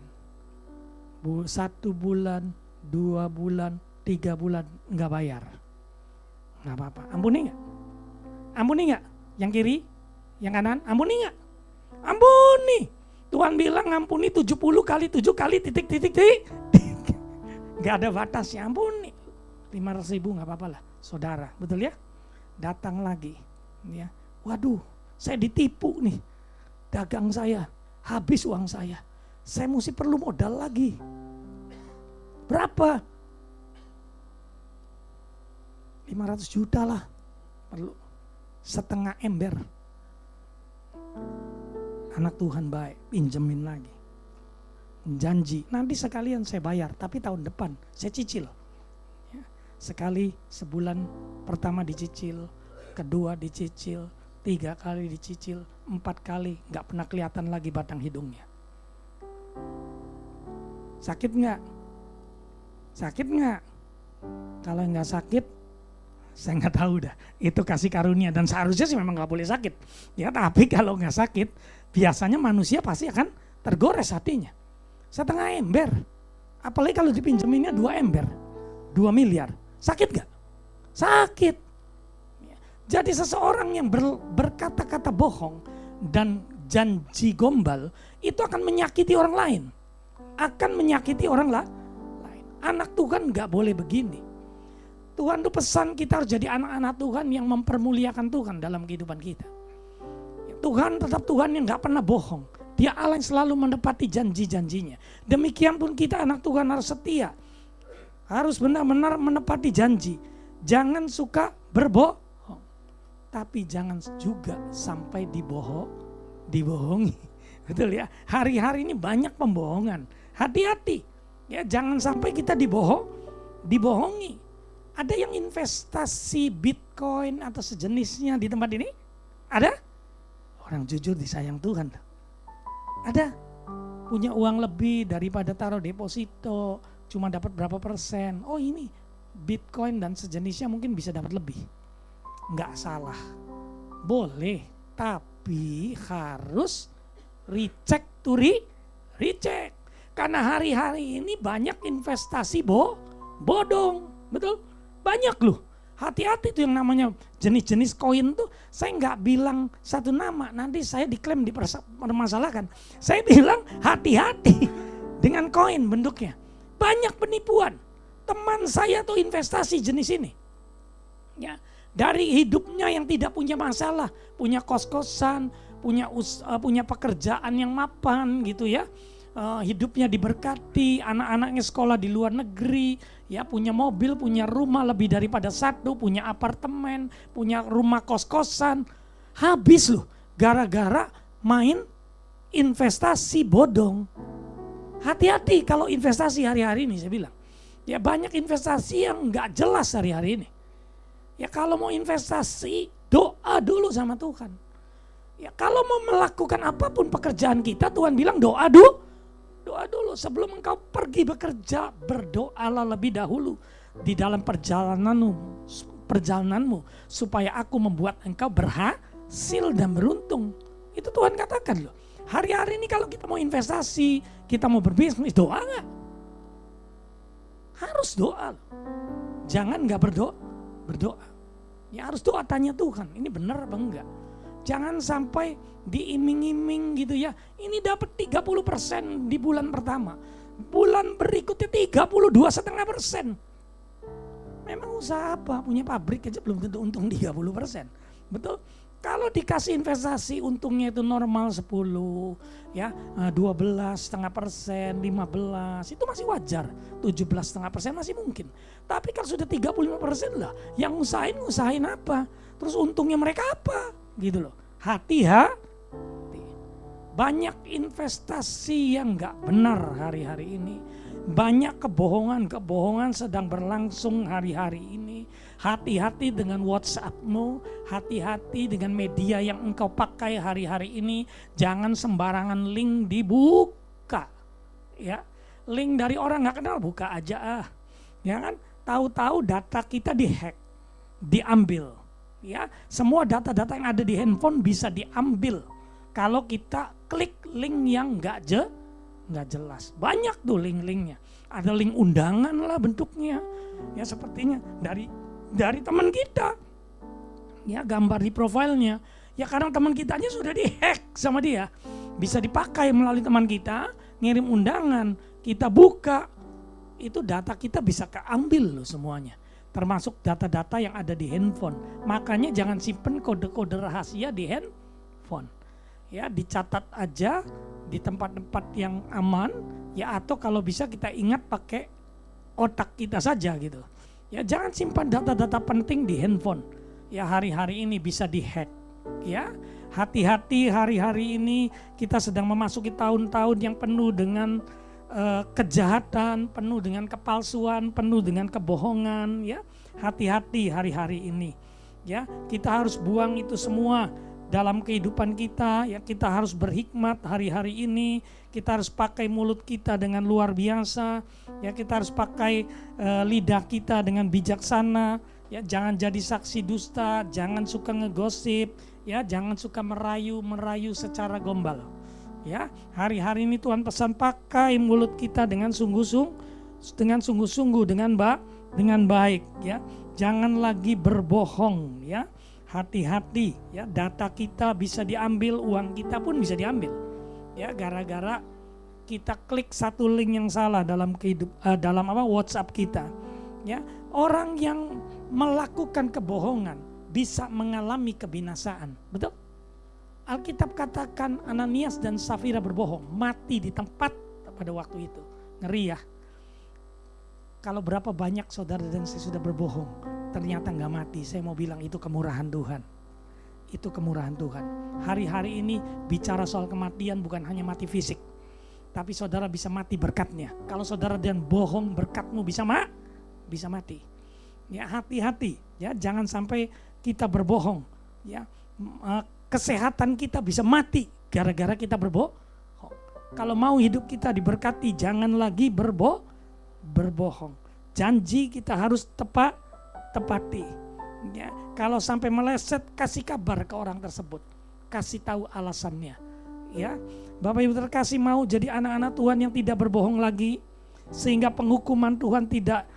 1 bulan, 2 bulan, 3 bulan nggak bayar, nggak apa-apa, ampuni nggak? Yang kiri, yang kanan, ampuni nggak? Ampuni. Tuhan bilang ampuni 70 kali 7 kali titik. Gak ada batasnya, ampuni. 500.000 gak apa-apa lah, saudara, betul ya? Datang lagi, ya. Waduh, saya ditipu nih, dagang saya, habis uang saya mesti perlu modal lagi. Berapa? 500 juta lah, perlu setengah ember. Anak Tuhan baik, pinjemin lagi. Janji, nanti sekalian saya bayar, tapi tahun depan saya cicil. Ya, sekali sebulan pertama dicicil, kedua dicicil, 3 kali dicicil, 4 kali, gak pernah kelihatan lagi batang hidungnya. Sakit gak? Sakit gak? Kalau gak sakit, saya gak tahu dah. Itu kasih karunia dan seharusnya sih memang gak boleh sakit. Ya, tapi kalau gak sakit, biasanya manusia pasti akan tergores hatinya. Setengah ember, apalagi kalau dipinjeminnya 2 ember, 2 miliar, sakit gak? Sakit. Jadi seseorang yang berkata-kata bohong dan janji gombal itu akan menyakiti orang lain, akan menyakiti orang lain. Anak Tuhan gak boleh begini. Tuhan tuh pesan kita harus jadi anak-anak Tuhan yang mempermuliakan Tuhan dalam kehidupan kita. Tuhan tetap Tuhan yang gak pernah bohong. Dia Allah yang selalu menepati janji-janjinya. Demikian pun kita anak Tuhan harus setia. Harus benar-benar menepati janji. Jangan suka berbohong. Tapi jangan juga sampai dibohongi. Betul ya? Hari-hari ini banyak pembohongan. Hati-hati. Ya, jangan sampai kita dibohongi. Ada yang investasi Bitcoin atau sejenisnya di tempat ini? Ada? Orang jujur disayang Tuhan. Ada, punya uang lebih daripada taruh deposito, cuma dapat berapa persen. Oh ini Bitcoin dan sejenisnya mungkin bisa dapat lebih. Nggak salah, boleh, tapi harus recheck. Karena hari-hari ini banyak investasi bodong, betul? Banyak loh. Hati-hati tuh yang namanya jenis-jenis koin tuh, saya nggak bilang satu nama, nanti saya diklaim dipermasalahkan. Saya bilang hati-hati dengan koin bentuknya. Banyak penipuan. Teman saya tuh investasi jenis ini. Ya, dari hidupnya yang tidak punya masalah, punya kos-kosan, punya pekerjaan yang mapan gitu ya. Hidupnya diberkati, anak-anaknya sekolah di luar negeri, ya punya mobil, punya rumah lebih daripada 1, punya apartemen, punya rumah kos-kosan. Habis loh, gara-gara main investasi bodong. Hati-hati kalau investasi hari-hari ini saya bilang. Ya banyak investasi yang gak jelas hari-hari ini. Ya kalau mau investasi, doa dulu sama Tuhan. Ya kalau mau melakukan apapun pekerjaan kita, Tuhan bilang doa dulu sebelum engkau pergi bekerja, berdoalah lebih dahulu di dalam perjalananmu supaya aku membuat engkau berhasil dan beruntung. Itu Tuhan katakan loh. Hari-hari ini kalau kita mau investasi, kita mau berbisnis, doa gak? Harus doa. Jangan gak berdoa. Ya harus doa, tanya Tuhan, ini benar apa enggak? Jangan sampai diiming-iming gitu ya. Ini dapat 30% di bulan pertama. Bulan berikutnya 32,5%. Memang usaha apa? Punya pabrik aja belum tentu untung 30%. Betul? Kalau dikasih investasi untungnya itu normal 10, ya 12,5%, 15, itu masih wajar. 17,5% masih mungkin. Tapi kalau sudah 35% lah, yang ngusahain apa? Terus untungnya mereka apa? Gitu loh. Hati-hati. Banyak investasi yang nggak benar hari-hari ini. Banyak kebohongan sedang berlangsung hari-hari ini. Hati-hati dengan WhatsApp-mu, hati-hati dengan media yang engkau pakai hari-hari ini. Jangan sembarangan link dibuka. Ya, link dari orang nggak kenal buka aja Ya kan? Tahu-tahu data kita dihack, diambil. Ya, semua data-data yang ada di handphone bisa diambil kalau kita klik link yang nggak jelas. Banyak tuh link-linknya. Ada link undangan lah bentuknya. Ya sepertinya dari teman kita. Ya gambar di profilnya. Ya kadang teman kitanya sudah dihack sama dia. Bisa dipakai melalui teman kita, ngirim undangan, kita buka. Itu data kita bisa keambil loh semuanya. Termasuk data-data yang ada di handphone. Makanya jangan simpen kode-kode rahasia di handphone. Ya dicatat aja di tempat-tempat yang aman, ya atau kalau bisa kita ingat pakai otak kita saja gitu. Ya jangan simpan data-data penting di handphone. Ya hari-hari ini bisa dihack. Ya hati-hati, hari-hari ini kita sedang memasuki tahun-tahun yang penuh dengan kejahatan, penuh dengan kepalsuan, penuh dengan kebohongan. Ya hati-hati hari-hari ini. Ya kita harus buang itu semua dalam kehidupan kita. Ya kita harus berhikmat hari-hari ini. Kita harus pakai mulut kita dengan luar biasa. Ya kita harus pakai lidah kita dengan bijaksana. Ya jangan jadi saksi dusta, jangan suka ngegosip, ya jangan suka merayu secara gombal. Ya hari-hari ini Tuhan pesan pakai mulut kita dengan sungguh-sungguh dengan baik. Ya jangan lagi berbohong. Ya hati-hati. Ya data kita bisa diambil, uang kita pun bisa diambil. Ya gara-gara kita klik satu link yang salah dalam WhatsApp kita. Ya orang yang melakukan kebohongan bisa mengalami kebinasaan. Betul? Alkitab katakan Ananias dan Safira berbohong, mati di tempat pada waktu itu. Ngeri ya. Kalau berapa banyak saudara dan saya sudah berbohong, ternyata gak mati. Saya mau bilang itu kemurahan Tuhan. Itu kemurahan Tuhan. Hari-hari ini bicara soal kematian bukan hanya mati fisik, tapi saudara bisa mati berkatnya. Kalau saudara dan bohong, berkatmu bisa mati. Ya hati-hati. Ya jangan sampai kita berbohong. Ya kesehatan kita bisa mati gara-gara kita berbohong. Kalau mau hidup kita diberkati, jangan lagi berbohong. Janji kita harus tepati. Ya, kalau sampai meleset, kasih kabar ke orang tersebut, kasih tahu alasannya. Ya, Bapak Ibu terkasih, mau jadi anak-anak Tuhan yang tidak berbohong lagi, sehingga penghukuman Tuhan tidak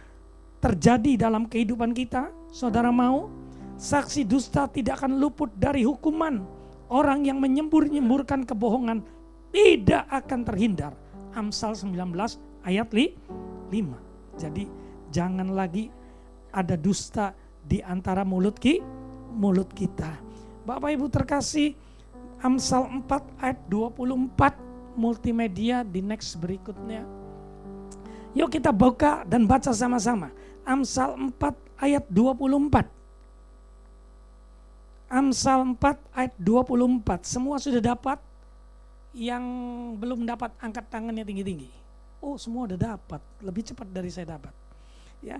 terjadi dalam kehidupan kita. Saudara mau? Saksi dusta tidak akan luput dari hukuman. Orang yang menyembur-nyemburkan kebohongan tidak akan terhindar. Amsal 19 ayat 5. Jadi jangan lagi ada dusta di antara mulut kita. Bapak Ibu terkasih, Amsal 4 ayat 24 multimedia di next berikutnya. Yuk kita buka dan baca sama-sama. Amsal 4 ayat 24. Amsal 4 ayat 24. Semua sudah dapat? Yang belum dapat angkat tangannya tinggi-tinggi. Oh, semua udah dapat. Lebih cepat dari saya dapat. Ya,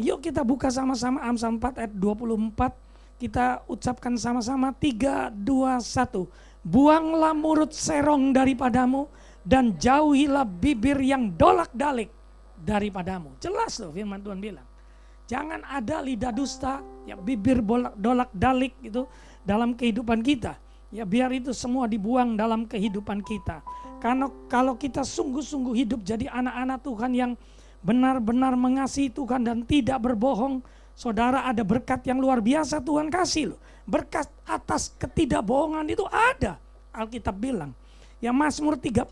yuk kita buka sama-sama Amsal 4 ayat 24. Kita ucapkan sama-sama 3, 2, 1. Buanglah mulut serong daripadamu dan jauhilah bibir yang dolak-dalik daripadamu. Jelas loh firman Tuhan bilang. Jangan ada lidah dusta, ya bibir dolak-dalik itu dalam kehidupan kita. Ya biar itu semua dibuang dalam kehidupan kita. Karena kalau kita sungguh-sungguh hidup jadi anak-anak Tuhan yang benar-benar mengasihi Tuhan dan tidak berbohong, saudara, ada berkat yang luar biasa Tuhan kasih loh. Berkat atas ketidakbohongan itu ada. Alkitab bilang. Ya Mazmur 34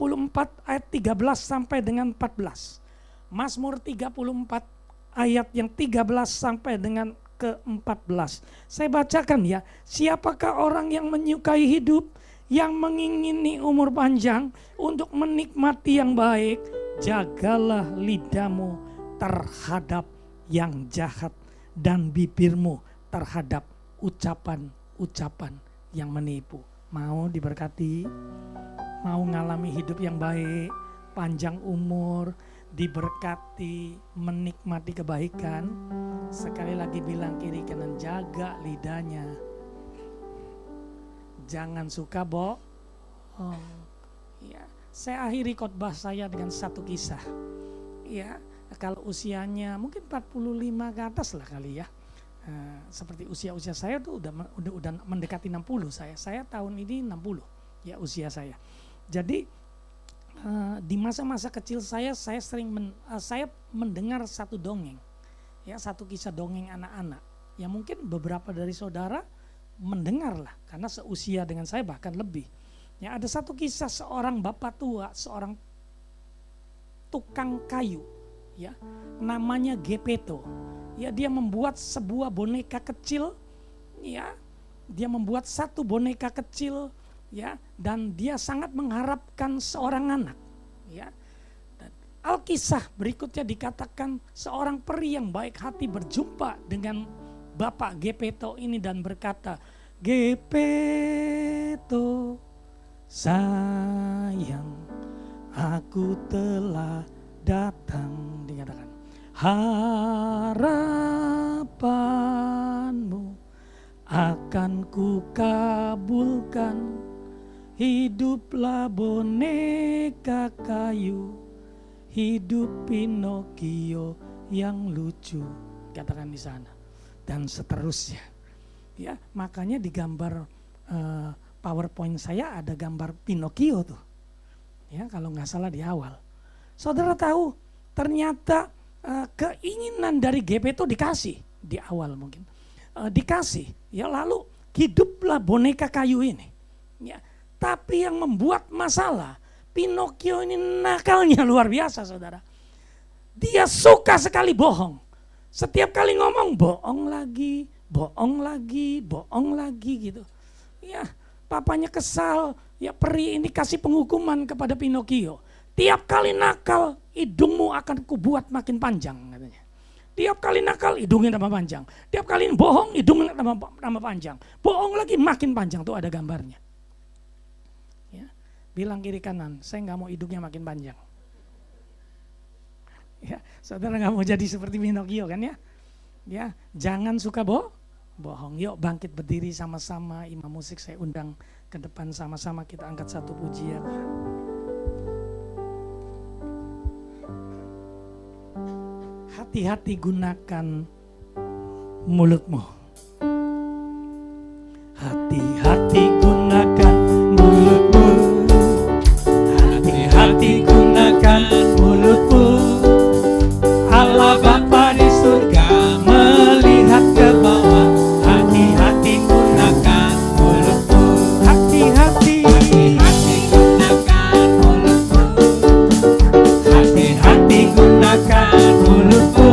ayat 13 sampai dengan 14. Mazmur 34 ayat yang 13 sampai dengan ke-14. Saya bacakan ya. Siapakah orang yang menyukai hidup, yang mengingini umur panjang untuk menikmati yang baik? Jagalah lidahmu terhadap yang jahat dan bibirmu terhadap ucapan-ucapan yang menipu. Mau diberkati? Mau ngalami hidup yang baik, panjang umur, diberkati, menikmati kebaikan? Sekali lagi bilang kiri kanan, jaga lidahnya. Jangan suka bohong. Ya, saya akhiri khotbah saya dengan satu kisah. Ya, kalau usianya mungkin 45 ke atas lah kali ya. Seperti usia saya tuh udah mendekati 60 saya. Saya tahun ini 60 ya usia saya. Jadi di masa-masa kecil saya sering saya mendengar satu dongeng. Ya, satu kisah dongeng anak-anak. Ya mungkin beberapa dari saudara mendengar lah karena seusia dengan saya bahkan lebih. Ya, ada satu kisah seorang bapak tua, seorang tukang kayu, ya, namanya Gepeto. Ya, dia membuat sebuah boneka kecil, ya, dia membuat satu boneka kecil, ya, dan dia sangat mengharapkan seorang anak, ya. Dan Alkisah berikutnya dikatakan seorang peri yang baik hati berjumpa dengan bapak Gepeto ini dan berkata, Gepeto sayang, aku telah datang, dikatakan. Harapanmu akan kukabulkan, hiduplah boneka kayu, hidup Pinocchio yang lucu, katakan di sana, dan seterusnya. Ya, makanya di gambar PowerPoint saya ada gambar Pinocchio tuh, ya kalau nggak salah di awal. Saudara tahu ternyata keinginan dari Gepeto dikasih di awal mungkin, dikasih, ya lalu hiduplah boneka kayu ini. Ya, tapi yang membuat masalah, Pinocchio ini nakalnya luar biasa, saudara. Dia suka sekali bohong. Setiap kali ngomong bohong lagi gitu. Ya, papanya kesal, ya peri ini kasih penghukuman kepada Pinocchio. Tiap kali nakal, hidungmu akan kubuat makin panjang, katanya. Tiap kali nakal, hidungnya tambah panjang. Tiap kali bohong, hidungnya tambah panjang. Bohong lagi makin panjang, tuh ada gambarnya. Ya, bilang kiri kanan, saya nggak mau hidungnya makin panjang. Ya, saudara nggak mau jadi seperti Pinocchio kan ya? Ya, jangan suka bohong. Yuk bangkit berdiri sama-sama, imam musik saya undang ke depan sama-sama kita angkat satu pujian. Hati-hati gunakan mulutmu. Hati-hati gunakan mulutmu. Hati-hati gunakan mulutmu. Allah Bapa di surga melihat ke bawah. Hati-hati gunakan mulutmu. Hati-hati. Hati-hati gunakan mulutmu. Hati-hati gunakan mulutmu.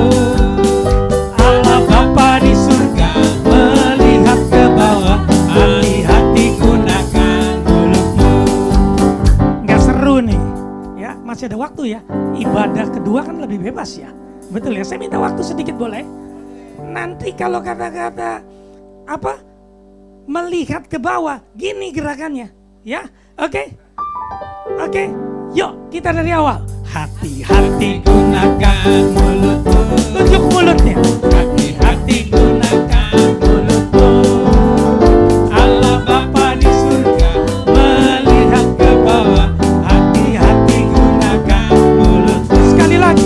Allah Bapa di surga melihat ke bawah. Hati-hati gunakan mulutmu. Nggak seru nih, ya masih ada waktu ya. Ibadah kedua kan lebih bebas ya. Betul ya, saya minta waktu sedikit boleh? Nanti kalau kata-kata apa? Melihat ke bawah, gini gerakannya, ya? Oke? Oke, yuk kita dari awal. Hati-hati gunakan mulutmu. Tunjuk mulutnya. Hati-hati gunakan mulutmu. Allah Bapa di surga melihat ke bawah. Hati-hati gunakan mulutmu. Sekali lagi.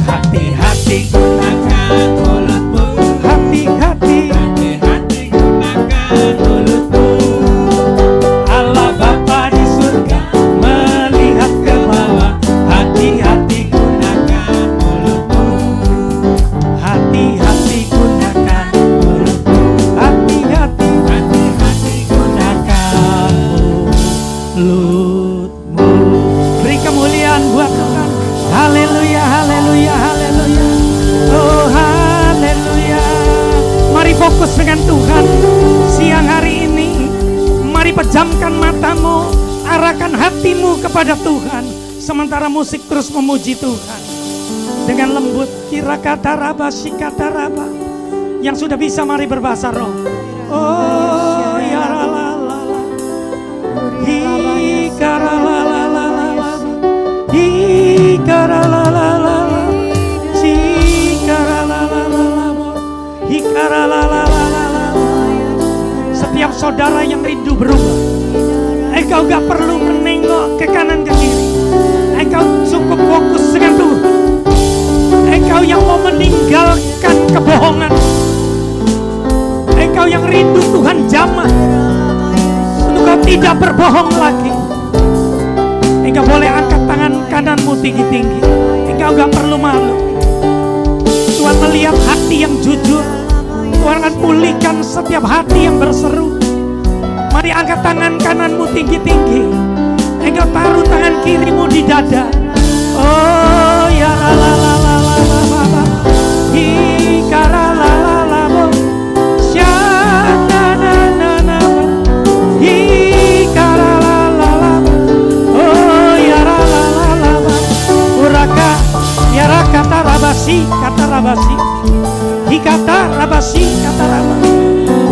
Hati-hati gunakan mulutmu. Hati-hati. Hati-hati gunakan mulutmu. Allah Bapa di surga melihat ke bawah. Hati-hati gunakan mulutmu. Hati-hati gunakan mulutmu. pejamkan matamu, arahkan hatimu kepada Tuhan. Sementara musik terus memuji Tuhan dengan lembut. Kira kata raba, sikata raba. Yang sudah bisa mari berbahasa roh. Oh ya la la la la. Hikara la la la la la. Hikara la la la la. Hikara la la la la. Hikara la la la la la. Setiap saudara yang rindu berubah, engkau gak perlu menengok ke kanan ke kiri. Engkau cukup fokus dengan Tuhan. Engkau yang mau meninggalkan kebohongan. Engkau yang rindu Tuhan jamah untuk kau tidak berbohong lagi. Engkau boleh angkat tangan kananmu tinggi-tinggi. Engkau gak perlu malu. Tuhan melihat hati yang jujur. Tuhan akan pulihkan setiap hati yang berseru. Mari angkat tangan kananmu tinggi-tinggi. Engkau taruh tangan kirimu di dada. Oh ya la la la la la la la. Hikara la la la la. Syana na na na. Hikara la la la. Oh ya la la la la. Uraka ya kata rabasi kata rabasi. Hikata rabasi kata rabasi.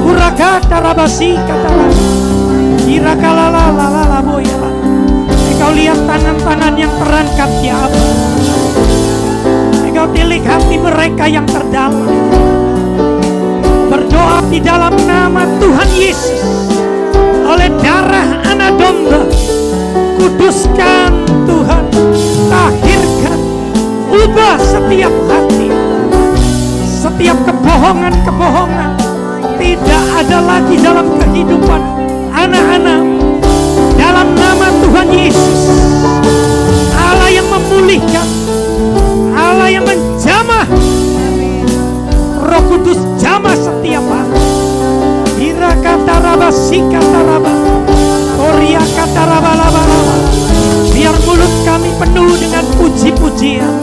Uraka tarabasi kata rabasi. Iraka la la la la la boya. Engkau lihat tangan-tangan yang terangkat ya Abba. Engkau tilik hati mereka yang terdalam. Berdoa di dalam nama Tuhan Yesus. Oleh darah anak domba, kuduskan Tuhan. Tahirkan, ubah setiap hati. Setiap kebohongan-kebohongan tidak ada lagi dalam kehidupan anak-anak. Dalam nama Tuhan Yesus, Allah yang memulihkan, Allah yang menjamah, Roh Kudus jamah setiap hati. Ira kata raba, si kata raba, Korea kata raba laba laba. Biar mulut kami penuh dengan puji-pujian.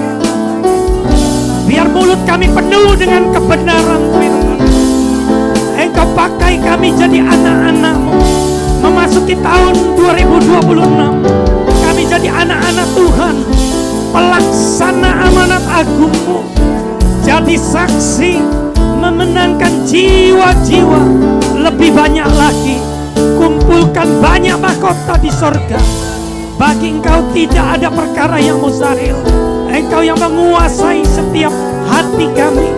Biar mulut kami penuh dengan kebenaran firman. Engkau pakai kami jadi anak-anak-Mu. Memasuki tahun 2026, kami jadi anak-anak Tuhan, pelaksana amanat agung-Mu, jadi saksi, memenangkan jiwa-jiwa lebih banyak lagi, kumpulkan banyak mahkota di sorga. Bagi Engkau tidak ada perkara yang mustahil. Engkau yang menguasai setiap hati kami,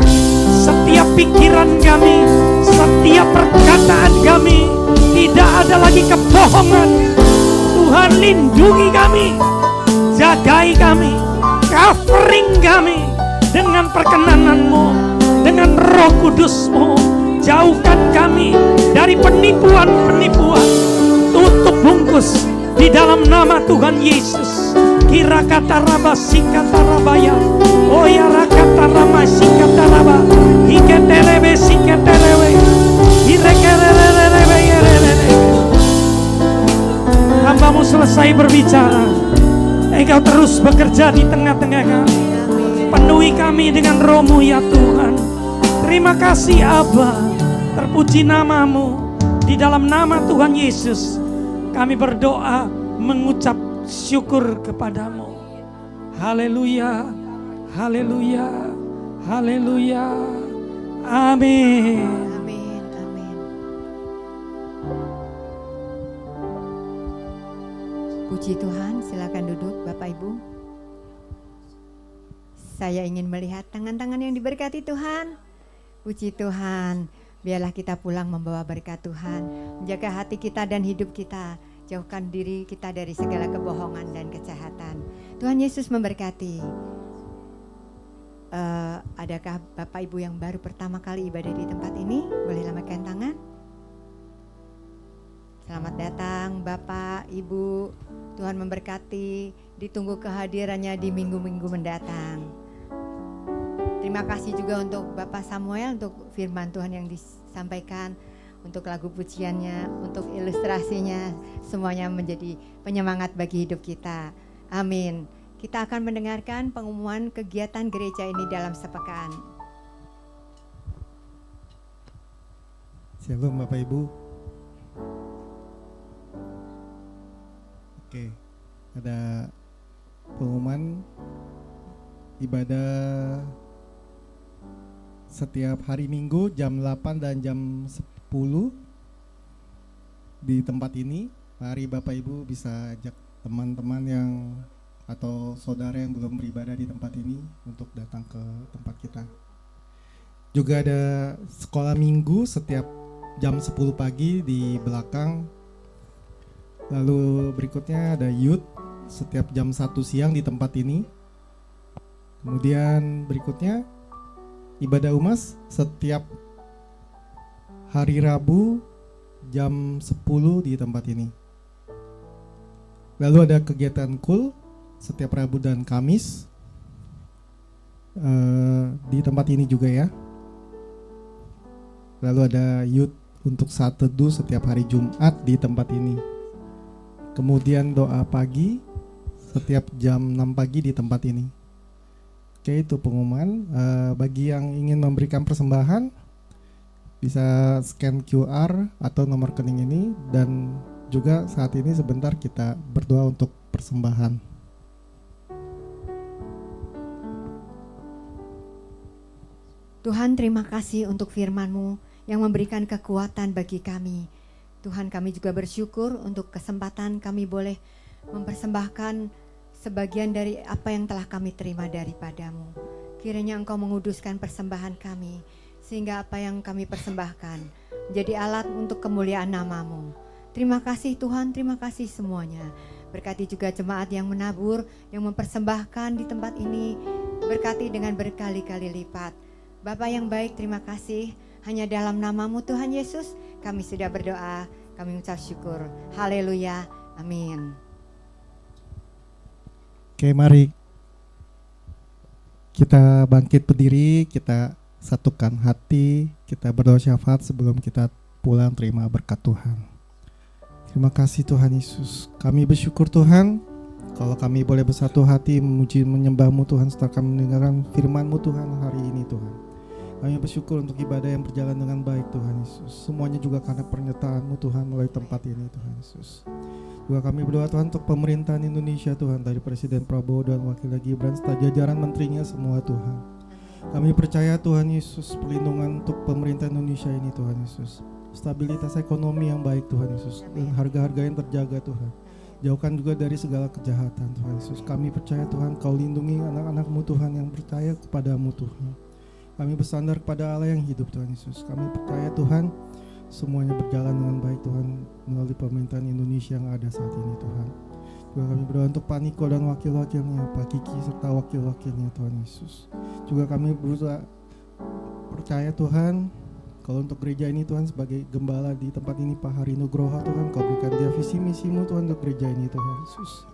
setiap pikiran kami, setiap perkataan kami. Tidak ada lagi kebohongan. Tuhan lindungi kami, jagai kami, covering kami dengan perkenanan-Mu, dengan Roh Kudus-Mu. Jauhkan kami dari penipuan-penipuan. Tutup bungkus di dalam nama Tuhan Yesus. Kira kata raba sikata rabaya. Oh ya rakata rama sikata raba. Hiketelebe siketelebe. Hirekelelelebe yerelele. Hamba-Mu selesai berbicara. Engkau terus bekerja di tengah-tengah kami. Penuhi kami dengan Roh-Mu ya Tuhan. Terima kasih Abba. Terpuji nama-Mu. Di dalam nama Tuhan Yesus kami berdoa mengucap syukur kepadamu. Haleluya, haleluya, haleluya. Amin. Amin, amin. Puji Tuhan, silakan duduk Bapak Ibu. Saya ingin melihat tangan-tangan yang diberkati Tuhan. Puji Tuhan, biarlah kita pulang membawa berkat Tuhan, menjaga hati kita dan hidup kita. Jauhkan diri kita dari segala kebohongan dan kejahatan. Tuhan Yesus memberkati. Adakah Bapak Ibu yang baru pertama kali ibadah di tempat ini? Boleh lambaikan tangan. Selamat datang Bapak, Ibu. Tuhan memberkati. Ditunggu kehadirannya di minggu-minggu mendatang. Terima kasih juga untuk Bapak Samuel untuk firman Tuhan yang disampaikan, untuk lagu pujiannya, untuk ilustrasinya, semuanya menjadi penyemangat bagi hidup kita. Amin. Kita akan mendengarkan pengumuman kegiatan gereja ini dalam sepekan. Shalom Bapak Ibu. Oke, ada pengumuman ibadah setiap hari Minggu jam 8 dan jam 10 di tempat ini. Mari Bapak Ibu bisa ajak teman-teman yang atau saudara yang belum beribadah di tempat ini untuk datang ke tempat kita. Juga ada sekolah minggu setiap jam 10 pagi di belakang. Lalu berikutnya ada youth setiap jam 1 siang di tempat ini. Kemudian berikutnya ibadah umas setiap hari Rabu jam 10 di tempat ini. Lalu ada kegiatan kul setiap Rabu dan Kamis di tempat ini juga ya. Lalu ada youth untuk saat teduh setiap hari Jumat di tempat ini. Kemudian doa pagi setiap jam 6 pagi di tempat ini. Oke, itu pengumuman. Bagi yang ingin memberikan persembahan bisa scan QR atau nomor rekening ini, dan juga saat ini sebentar kita berdoa untuk persembahan. Tuhan, terima kasih untuk firman-Mu yang memberikan kekuatan bagi kami. Tuhan, kami juga bersyukur untuk kesempatan kami boleh mempersembahkan sebagian dari apa yang telah kami terima daripada-Mu. Kiranya Engkau menguduskan persembahan kami, sehingga apa yang kami persembahkan menjadi alat untuk kemuliaan nama-Mu. Terima kasih Tuhan, terima kasih semuanya. Berkati juga jemaat yang menabur, yang mempersembahkan di tempat ini. Berkati dengan berkali-kali lipat. Bapa yang baik, terima kasih. Hanya dalam nama-Mu Tuhan Yesus kami sudah berdoa, kami mengucap syukur. Haleluya, amin. Oke, mari kita bangkit berdiri, kita satukan hati, kita berdoa syafaat sebelum kita pulang terima berkat Tuhan. Terima kasih Tuhan Yesus. Kami bersyukur Tuhan kalau kami boleh bersatu hati memuji menyembah-Mu Tuhan setelah kami mendengarkan firman-Mu Tuhan hari ini Tuhan. Kami bersyukur untuk ibadah yang berjalan dengan baik Tuhan Yesus. Semuanya juga karena pernyataan-Mu Tuhan melalui tempat ini Tuhan Yesus. Juga kami berdoa Tuhan untuk pemerintahan Indonesia Tuhan, dari Presiden Prabowo dan Wakil Gibran serta jajaran menterinya semua Tuhan. Kami percaya Tuhan Yesus perlindungan untuk pemerintah Indonesia ini Tuhan Yesus. Stabilitas ekonomi yang baik Tuhan Yesus, dan harga-harga yang terjaga Tuhan. Jauhkan juga dari segala kejahatan Tuhan Yesus. Kami percaya Tuhan Kau lindungi anak-anak-Mu Tuhan yang percaya kepada-Mu Tuhan. Kami bersandar kepada Allah yang hidup Tuhan Yesus. Kami percaya Tuhan semuanya berjalan dengan baik Tuhan melalui pemerintahan Indonesia yang ada saat ini Tuhan. Juga kami berdoa untuk Pak Niko dan wakil-wakilnya, Pak Kiki serta wakil-wakilnya Tuhan Yesus. Juga kami berusaha percaya Tuhan kalau untuk gereja ini Tuhan sebagai gembala di tempat ini Pak Hari Nugroho Tuhan, Kau berikan dia visi misi-Mu Tuhan untuk gereja ini Tuhan Yesus.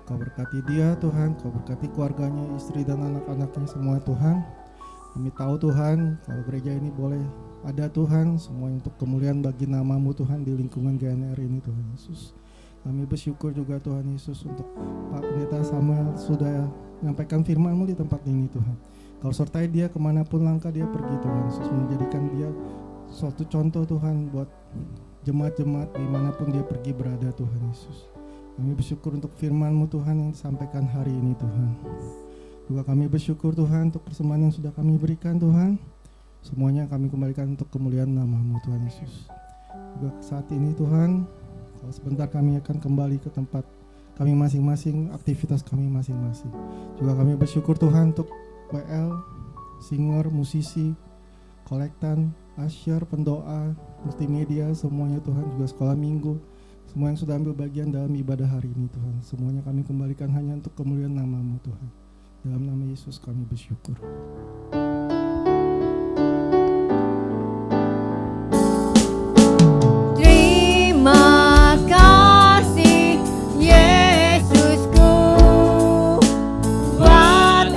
Kau berkati dia Tuhan, Kau berkati keluarganya, istri dan anak-anaknya semua Tuhan. Kami tahu Tuhan kalau gereja ini boleh ada Tuhan semuanya untuk kemuliaan bagi nama-Mu Tuhan di lingkungan GNR ini Tuhan Yesus. Kami bersyukur juga Tuhan Yesus untuk Pak Pendeta Samuel sudah menyampaikan firman-Mu di tempat ini Tuhan. Kau sertai dia kemanapun langkah dia pergi Tuhan Yesus, menjadikan dia suatu contoh Tuhan buat jemaat-jemaat dimanapun dia pergi berada Tuhan Yesus. Kami bersyukur untuk firman-Mu Tuhan yang disampaikan hari ini Tuhan. Juga kami bersyukur Tuhan untuk persembahan yang sudah kami berikan Tuhan. Semuanya kami kembalikan untuk kemuliaan nama-Mu Tuhan Yesus. Juga saat ini Tuhan, kalau sebentar kami akan kembali ke tempat kami masing-masing, aktivitas kami masing-masing. Juga kami bersyukur Tuhan untuk WL, singer, musisi, kolektan, asyar, pendoa, multimedia, semuanya Tuhan, juga sekolah minggu, semua yang sudah ambil bagian dalam ibadah hari ini Tuhan. Semuanya kami kembalikan hanya untuk kemuliaan nama-Mu Tuhan. Dalam nama Yesus kami bersyukur. Terima kasih Yesusku buat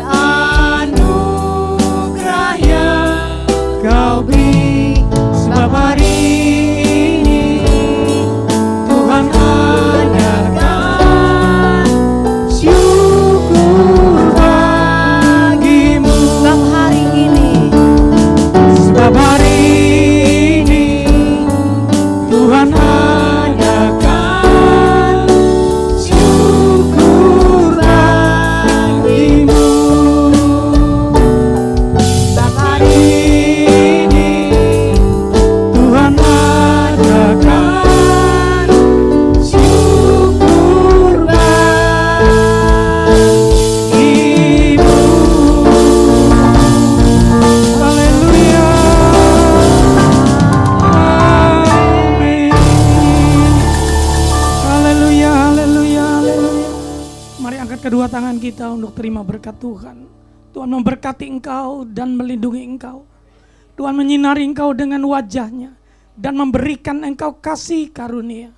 anugerah yang Kau beri. Sebab hari ini Tuhan adakan syukur bagimu. Sebab hari ini Tuhan adakan syukur kedua tangan kita untuk terima berkat Tuhan. Tuhan memberkati engkau dan melindungi engkau. Tuhan menyinari engkau dengan wajahnya dan memberikan engkau kasih karunia.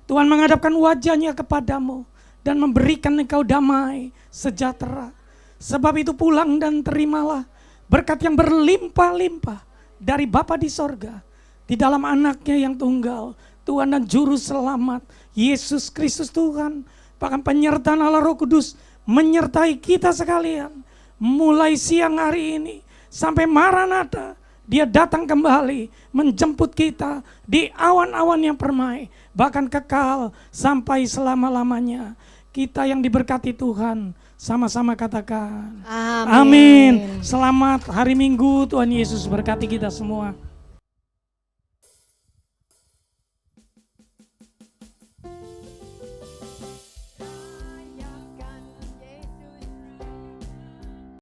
Tuhan menghadapkan wajahnya kepadamu dan memberikan engkau damai sejahtera. Sebab itu pulang dan terimalah berkat yang berlimpah-limpah dari Bapa di sorga, di dalam anaknya yang tunggal, Tuhan dan Juru Selamat, Yesus Kristus Tuhan. Bahkan penyertaan Allah Roh Kudus menyertai kita sekalian. Mulai siang hari ini sampai Maranatha, Dia datang kembali menjemput kita di awan-awan yang permai, bahkan kekal sampai selama-lamanya. Kita yang diberkati Tuhan, sama-sama katakan Amin. amin. Selamat hari Minggu, Tuhan Yesus berkati kita semua.